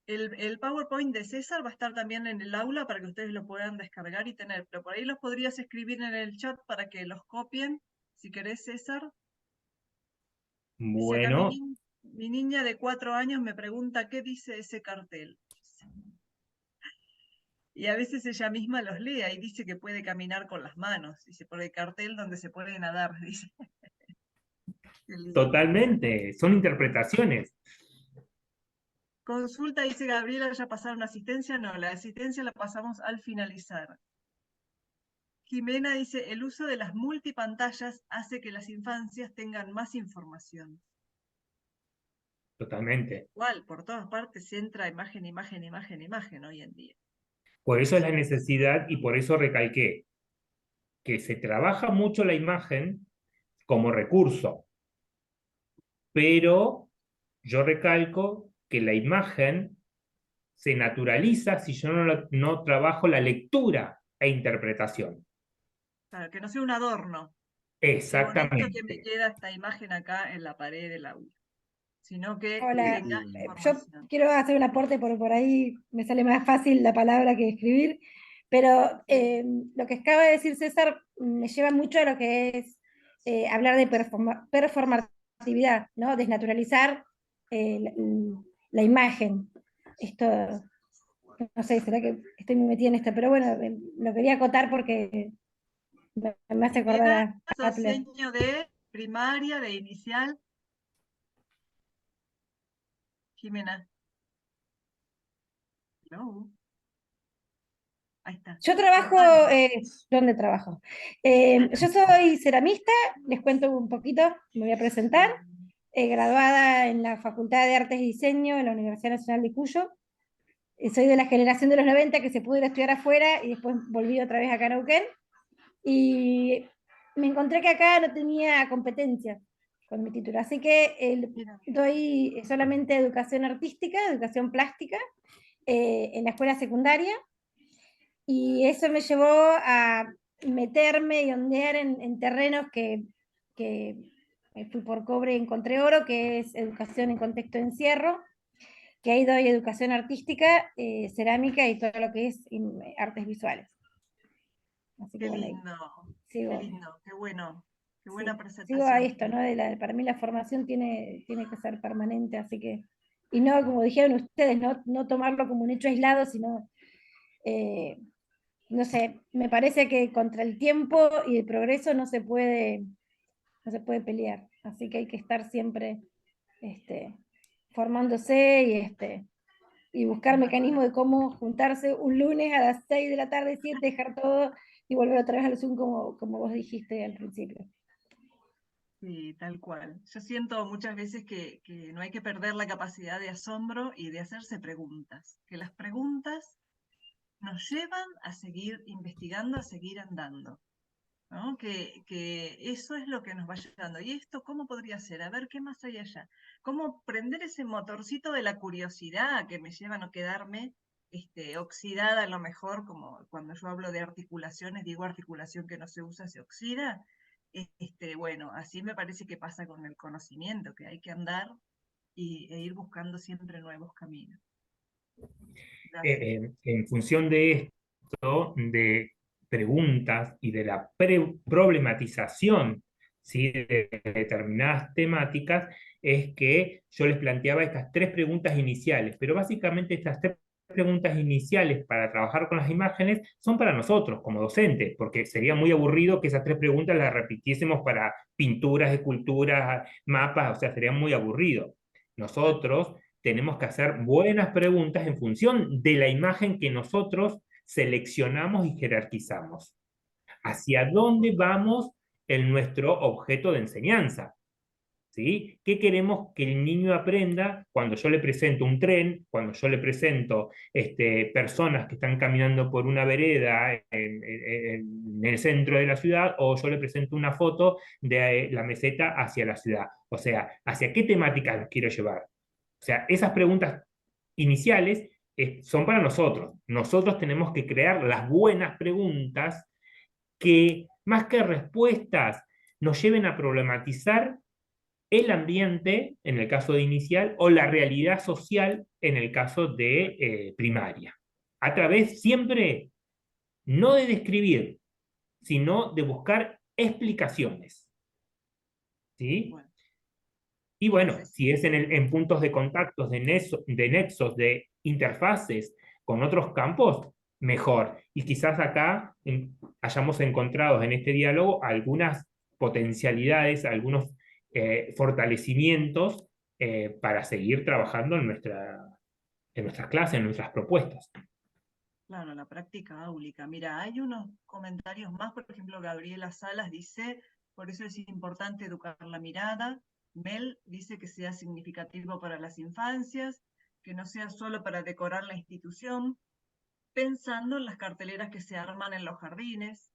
El PowerPoint de César va a estar también en el aula para que ustedes lo puedan descargar y tener, pero por ahí los podrías escribir en el chat para que los copien, si querés, César. Dice acá Bueno, mi niña de 4 años me pregunta qué dice ese cartel. Y a veces ella misma los lee y dice que puede caminar con las manos, dice, por el cartel donde se puede nadar, dice. totalmente, son interpretaciones. Consulta, dice Gabriela, ¿ya pasaron asistencia? No, la asistencia la pasamos al finalizar. Jimena dice, el uso de las multipantallas hace que las infancias tengan más información. Totalmente. Igual, por todas partes se entra imagen, imagen, imagen, imagen hoy en día. Por eso es la necesidad y por eso recalqué que se trabaja mucho la imagen como recurso, pero yo recalco que la imagen se naturaliza si yo no trabajo la lectura e interpretación. Claro, que no sea un adorno. Qué bonito que me Exactamente. queda esta imagen acá en la pared del aula. Sino que Hola, tenga yo información. quiero hacer un aporte porque por ahí me sale más fácil la palabra que escribir, pero lo que acaba de decir César me lleva mucho a lo que es hablar de performatividad, ¿no? Desnaturalizar la imagen. Esto, no sé, será que estoy muy metida en esto, pero bueno, lo quería acotar porque me hace acordar Jimena, a Atler. seño de primaria, de inicial. Jimena. No. Ahí está. Yo trabajo, ¿dónde trabajo? Yo soy ceramista, les cuento un poquito, me voy a presentar, graduada en la Facultad de Artes y Diseño en la Universidad Nacional de Cuyo. Soy de la generación de los 90 que se pudo ir a estudiar afuera y después volví otra vez acá a Neuquén. Y me encontré que acá no tenía competencia con mi título, así que doy solamente educación artística, educación plástica, en la escuela secundaria. Y eso me llevó a meterme y ondear en terrenos que fui por cobre y encontré oro, que es educación en contexto de encierro, que ahí doy educación artística, cerámica y todo lo que es artes visuales. Así que Qué bueno, lindo. sigo, Qué lindo, qué bueno, qué sí, buena sigo a presentación. esto, ¿no? Para mí la formación tiene que ser permanente, así que, y no, como dijeron ustedes, no tomarlo como un hecho aislado, sino, no sé, me parece que contra el tiempo y el progreso no se puede pelear, así que hay que estar siempre formándose y buscar mecanismos de cómo juntarse un lunes a las 6 de la tarde, 7, dejar todo y volver otra vez al Zoom como vos dijiste al principio. Sí, tal cual. Yo siento muchas veces que no hay que perder la capacidad de asombro y de hacerse preguntas, que las preguntas nos llevan a seguir investigando, a seguir andando, ¿no? Que eso es lo que nos va llevando. ¿Y esto cómo podría ser? A ver, ¿qué más hay allá? ¿Cómo prender ese motorcito de la curiosidad que me lleva a no quedarme oxidada a lo mejor, como cuando yo hablo de articulaciones, digo articulación que no se usa, se oxida? Bueno, así me parece que pasa con el conocimiento, que hay que andar e ir buscando siempre nuevos caminos. Gracias. En función de esto, de preguntas y de la problematización, ¿sí?, de determinadas temáticas, es que yo les planteaba estas tres preguntas iniciales, pero básicamente estas tres preguntas iniciales para trabajar con las imágenes son para nosotros como docentes, porque sería muy aburrido que esas tres preguntas las repitiésemos para pinturas, esculturas, mapas, o sea, sería muy aburrido. Nosotros tenemos que hacer buenas preguntas en función de la imagen que nosotros seleccionamos y jerarquizamos. ¿Hacia dónde vamos en nuestro objeto de enseñanza? ¿Sí? ¿Qué queremos que el niño aprenda cuando yo le presento un tren, cuando yo le presento personas que están caminando por una vereda en el centro de la ciudad, o yo le presento una foto de la meseta hacia la ciudad? O sea, ¿hacia qué temática los quiero llevar? O sea, esas preguntas iniciales son para nosotros. Nosotros tenemos que crear las buenas preguntas que, más que respuestas, nos lleven a problematizar el ambiente, en el caso de inicial, o la realidad social, en el caso de primaria. A través siempre, no de describir, sino de buscar explicaciones. ¿Sí? Bueno, Y bueno, sí. si es en puntos de contactos, de nexos, de interfaces con otros campos, mejor. Y quizás acá hayamos encontrado en este diálogo algunas potencialidades, algunos fortalecimientos para seguir trabajando en nuestras clases, en nuestras propuestas. Claro, la práctica áulica. Mira, hay unos comentarios más, por ejemplo, Gabriela Salas dice, por eso es importante educar la mirada. Mel dice que sea significativo para las infancias, que no sea solo para decorar la institución, pensando en las carteleras que se arman en los jardines.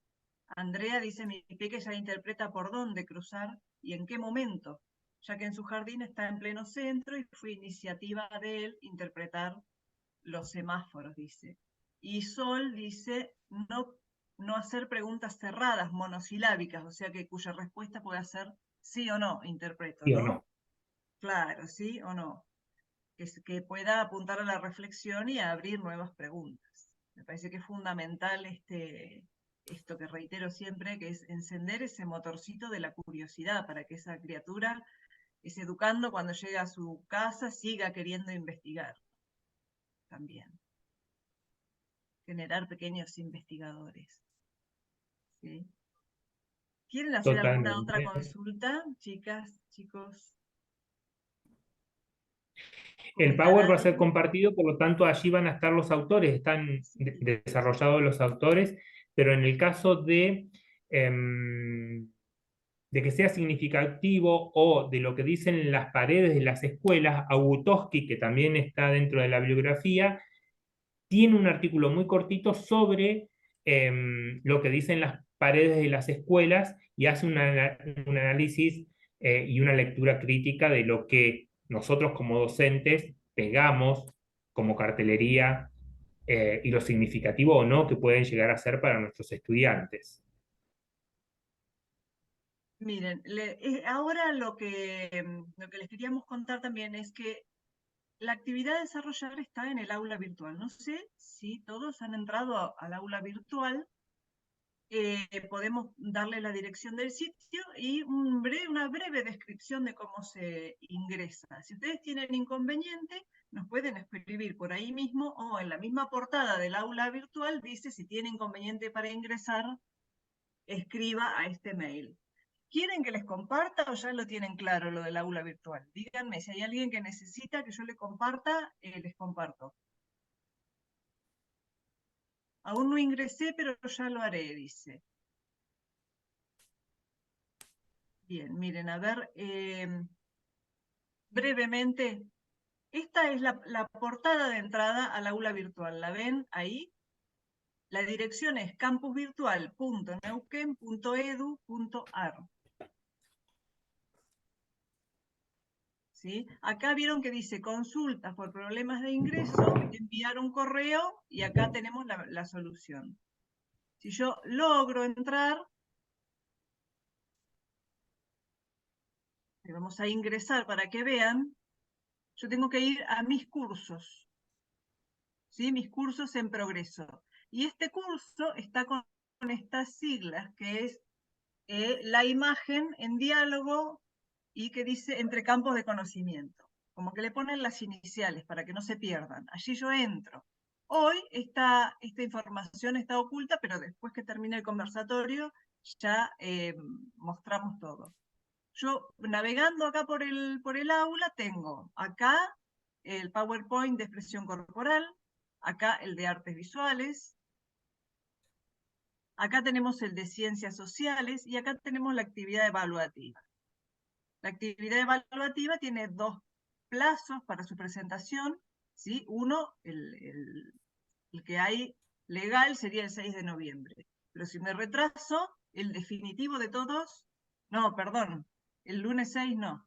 Andrea dice, mi peque ya interpreta por dónde cruzar y en qué momento, ya que en su jardín está en pleno centro y fue iniciativa de él interpretar los semáforos, dice. Y Sol dice, no hacer preguntas cerradas, monosilábicas, o sea que cuya respuesta puede ser sí o no, interpreto, ¿Sí o ¿no? no? Claro, sí o no. Que pueda apuntar a la reflexión y a abrir nuevas preguntas. Me parece que es fundamental esto que reitero siempre, que es encender ese motorcito de la curiosidad para que esa criatura, ese educando, cuando llega a su casa, siga queriendo investigar también. Generar pequeños investigadores. ¿Sí? ¿Quieren hacer alguna otra Totalmente. consulta, chicas, chicos? El ¿Comentar Power va a ser algo? compartido, por lo tanto allí van a estar los autores, están Sí. desarrollados los autores, pero en el caso de que sea significativo o de lo que dicen las paredes de las escuelas, Augutowski, que también está dentro de la bibliografía, tiene un artículo muy cortito sobre lo que dicen las paredes de las escuelas y hace un análisis y una lectura crítica de lo que nosotros como docentes pegamos como cartelería y lo significativo o no que pueden llegar a ser para nuestros estudiantes. Miren, ahora lo que les queríamos contar también es que la actividad a desarrollar está en el aula virtual. No sé si todos han entrado al aula virtual. podemos darle la dirección del sitio y una breve descripción de cómo se ingresa. Si ustedes tienen inconveniente, nos pueden escribir por ahí mismo o en la misma portada del aula virtual dice si tiene inconveniente para ingresar, escriba a este mail. ¿Quieren que les comparta o ya lo tienen claro lo del aula virtual? Díganme, si hay alguien que necesita que yo le comparta, les comparto. Aún no ingresé, pero ya lo haré, dice. Bien, miren, a ver, brevemente, esta es la portada de entrada al aula virtual. ¿La ven ahí? La dirección es campusvirtual.neuquén.edu.ar. ¿Sí? Acá vieron que dice consultas por problemas de ingreso, enviar un correo y acá tenemos la solución. Si yo logro entrar, y vamos a ingresar para que vean, yo tengo que ir a mis cursos, ¿sí? Mis cursos en progreso. Y este curso está con estas siglas, que es la imagen en diálogo y que dice entre campos de conocimiento. Como que le ponen las iniciales para que no se pierdan. Allí yo entro. Hoy esta información está oculta, pero después que termine el conversatorio ya mostramos todo. Yo navegando acá por el aula tengo acá el PowerPoint de expresión corporal, acá el de artes visuales, acá tenemos el de ciencias sociales y acá tenemos la actividad evaluativa. La actividad evaluativa tiene dos plazos para su presentación, ¿sí? Uno, el que hay legal sería el 6 de noviembre. Pero si me retraso, el definitivo de todos, no, perdón, el lunes 6 no,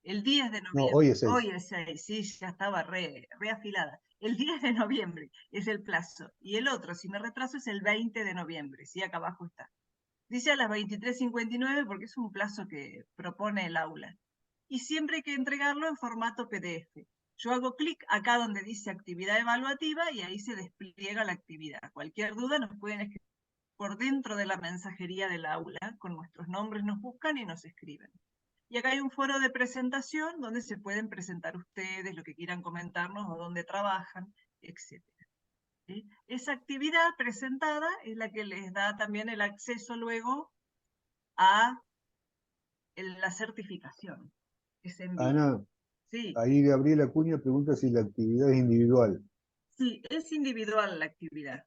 el 10 de No, noviembre. hoy es 6. Hoy es 6, sí, ya estaba reafilada. El 10 de noviembre es el plazo. Y el otro, si me retraso, es el 20 de noviembre, ¿sí? Acá abajo está. Dice a las 23:59 porque es un plazo que propone el aula. Y siempre hay que entregarlo en formato PDF. Yo hago clic acá donde dice actividad evaluativa y ahí se despliega la actividad. Cualquier duda nos pueden escribir por dentro de la mensajería del aula, con nuestros nombres nos buscan y nos escriben. Y acá hay un foro de presentación donde se pueden presentar ustedes, lo que quieran comentarnos o dónde trabajan, etc. ¿Sí? Esa actividad presentada es la que les da también el acceso luego a la certificación que se envía. Ana, Sí, ahí Gabriela Acuña pregunta si la actividad es individual. sí, es individual la actividad.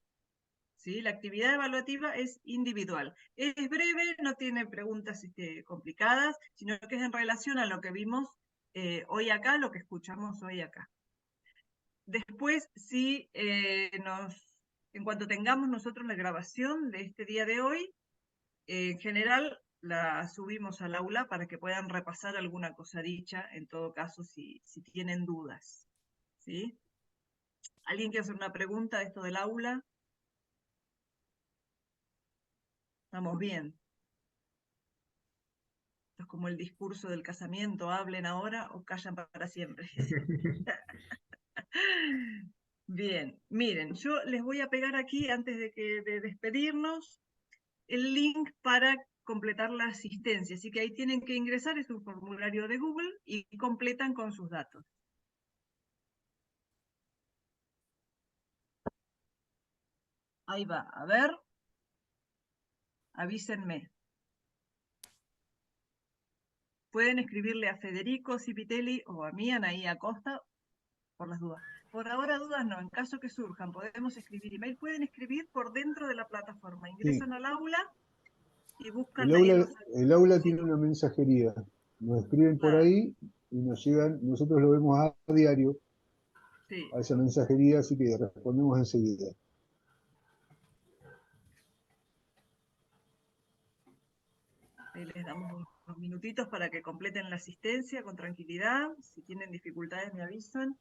¿Sí? La actividad evaluativa es individual. Es breve, no tiene preguntas complicadas, sino que es en relación a lo que vimos hoy acá, lo que escuchamos hoy acá. Después, sí, en cuanto tengamos nosotros la grabación de este día de hoy, en general la subimos al aula para que puedan repasar alguna cosa dicha, en todo caso, si tienen dudas. ¿Sí? ¿Alguien quiere hacer una pregunta de esto del aula? Estamos bien. Esto es como el discurso del casamiento, hablen ahora o callan para siempre. Bien, miren, yo les voy a pegar aquí, antes de despedirnos, el link para completar la asistencia. Así que ahí tienen que ingresar, es un formulario de Google y completan con sus datos. Ahí va, a ver. Avísenme. Pueden escribirle a Federico Cipitelli o a mí, Anaí Acosta, por las dudas. Por ahora dudas no, en caso que surjan, podemos escribir email. Pueden escribir por dentro de la plataforma. Ingresan Sí, al aula y buscan el ahí aula, los... el aula Sí, tiene una mensajería. Nos escriben por claro, ahí y nos llegan, nosotros lo vemos a diario sí. a esa mensajería, así que respondemos enseguida. Ahí les damos unos minutitos para que completen la asistencia con tranquilidad. Si tienen dificultades me avisan.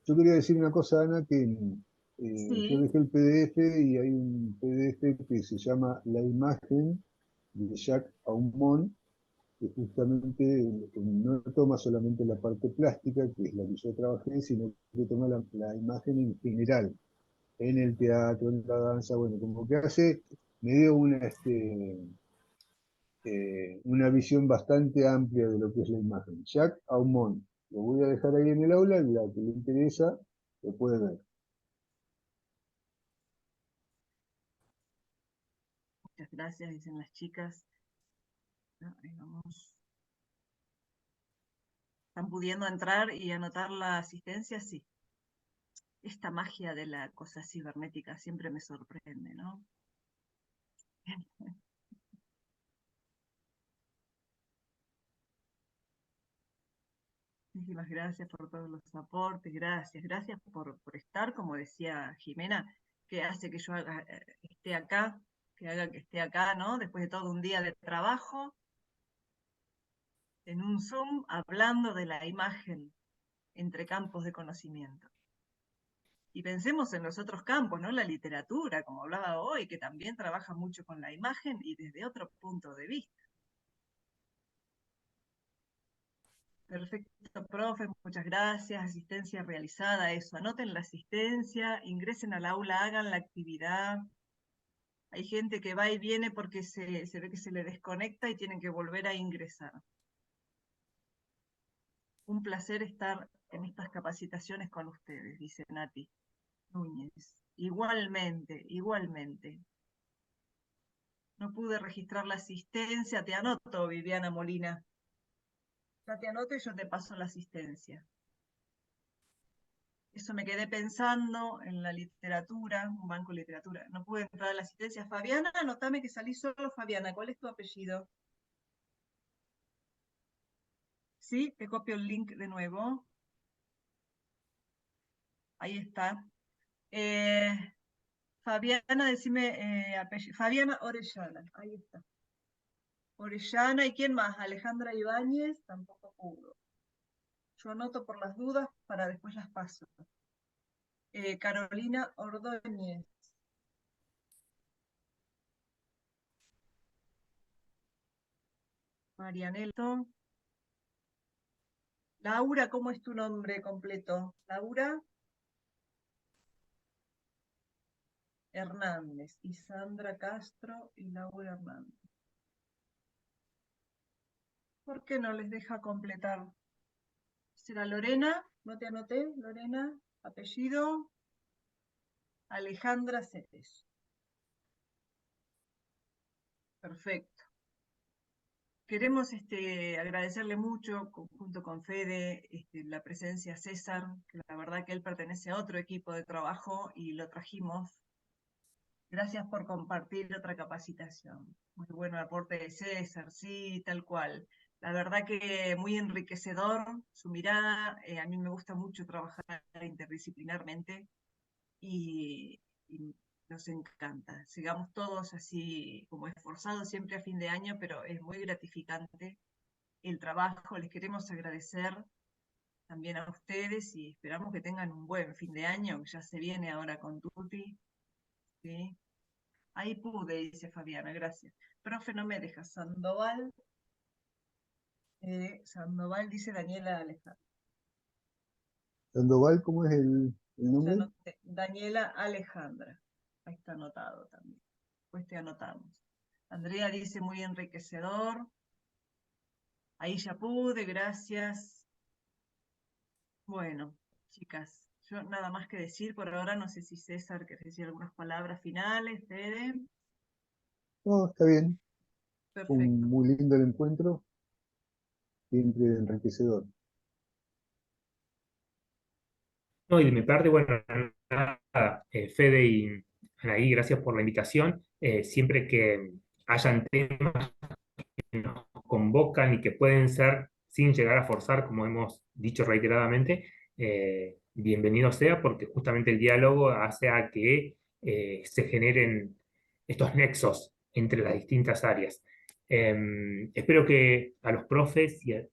Yo quería decir una cosa, Ana, que yo Sí, dejé el PDF y hay un PDF que se llama La imagen de Jacques Aumont, que justamente no toma solamente la parte plástica, que es la que yo trabajé, sino que toma la imagen en general, en el teatro, en la danza, bueno, como que hace, me dio una visión bastante amplia de lo que es la imagen. Jacques Aumont, lo voy a dejar ahí en el aula, la que le interesa lo puede ver. Muchas gracias, dicen las chicas. Ahí vamos. ¿Están pudiendo entrar y anotar la asistencia? Sí. Esta magia de la cosa cibernética siempre me sorprende, ¿no? Muchísimas gracias por todos los aportes, gracias por estar, como decía Jimena, que hace que yo esté acá, que haga que esté acá, ¿no? Después de todo un día de trabajo, en un Zoom, hablando de la imagen entre campos de conocimiento. Y pensemos en los otros campos, ¿no? La literatura, como hablaba hoy, que también trabaja mucho con la imagen y desde otro punto de vista. Perfecto, profe, muchas gracias. Asistencia realizada, eso. Anoten la asistencia, ingresen al aula, hagan la actividad. Hay gente que va y viene porque se ve que se le desconecta y tienen que volver a ingresar. Un placer estar en estas capacitaciones con ustedes, dice Nati Núñez. Igualmente, igualmente. No pude registrar la asistencia, te anoto, Viviana Molina. Ya te anoto y yo te paso la asistencia. Eso me quedé pensando en la literatura, un banco de literatura. No pude entrar a la asistencia. Fabiana, anotame que salí solo, Fabiana. ¿Cuál es tu apellido? Sí, te copio el link de nuevo. Ahí está. Fabiana, decime apellido. Fabiana Orellana, ahí está. Orellana, ¿y quién más? Alejandra Ibáñez, tampoco pudo. Yo anoto por las dudas para después las paso. Carolina Ordóñez. Marianelto. Laura, ¿cómo es tu nombre completo? Laura Hernández. Y Sandra Castro y Laura Hernández. ¿Por qué no les deja completar? ¿Será Lorena? ¿No te anoté? Lorena, apellido. Alejandra Ceres. Perfecto. Queremos agradecerle mucho, junto con Fede, la presencia de César, que la verdad que él pertenece a otro equipo de trabajo y lo trajimos. Gracias por compartir otra capacitación. Muy bueno el aporte de César, sí, tal cual. La verdad que muy enriquecedor su mirada. A mí me gusta mucho trabajar interdisciplinarmente y nos encanta. Sigamos todos así como esforzados siempre a fin de año, pero es muy gratificante el trabajo. Les queremos agradecer también a ustedes y esperamos que tengan un buen fin de año, que ya se viene ahora con Tuti. ¿Sí? Ahí pude, dice Fabiana, gracias. Profe, no me deja. Sandoval. Sandoval dice Daniela Alejandra. Sandoval, ¿cómo es el Ya nombre? anoté. Daniela Alejandra. Ahí está anotado también. Pues te anotamos. Andrea dice muy enriquecedor. Ahí ya pude, gracias. Bueno, chicas, yo nada más que decir por ahora. No sé si César quiere decir algunas palabras finales. Fede. No, está bien. Perfecto. Muy lindo el encuentro, siempre enriquecedor. No, y de mi parte, bueno, nada, Fede y Anaí, gracias por la invitación. Siempre que hayan temas que nos convocan y que pueden ser sin llegar a forzar, como hemos dicho reiteradamente, bienvenido sea, porque justamente el diálogo hace a que se generen estos nexos entre las distintas áreas. Espero que a los profes que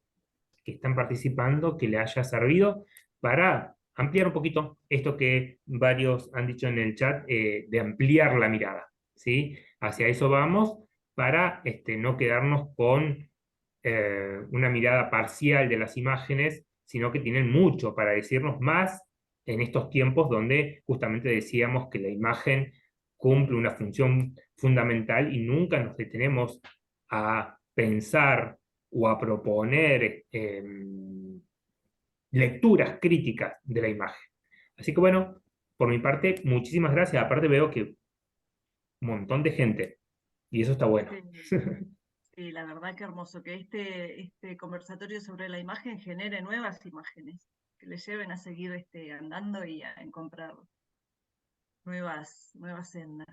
están participando, que le haya servido para ampliar un poquito esto que varios han dicho en el chat, de ampliar la mirada, ¿sí? Hacia eso vamos para no quedarnos con una mirada parcial de las imágenes, sino que tienen mucho para decirnos más en estos tiempos donde justamente decíamos que la imagen cumple una función fundamental y nunca nos detenemos a pensar o a proponer lecturas críticas de la imagen. Así que bueno, por mi parte, muchísimas gracias. Aparte veo que un montón de gente, y eso está bueno. Sí, sí, la verdad que hermoso que este conversatorio sobre la imagen genere nuevas imágenes, que le lleven a seguir andando y a encontrar nuevas sendas,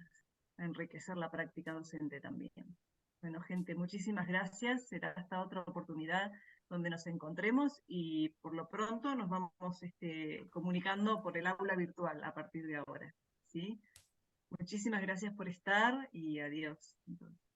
a enriquecer la práctica docente también. Bueno, gente, muchísimas gracias. Será hasta otra oportunidad donde nos encontremos y por lo pronto nos vamos comunicando por el aula virtual a partir de ahora. ¿Sí? Muchísimas gracias por estar y adiós.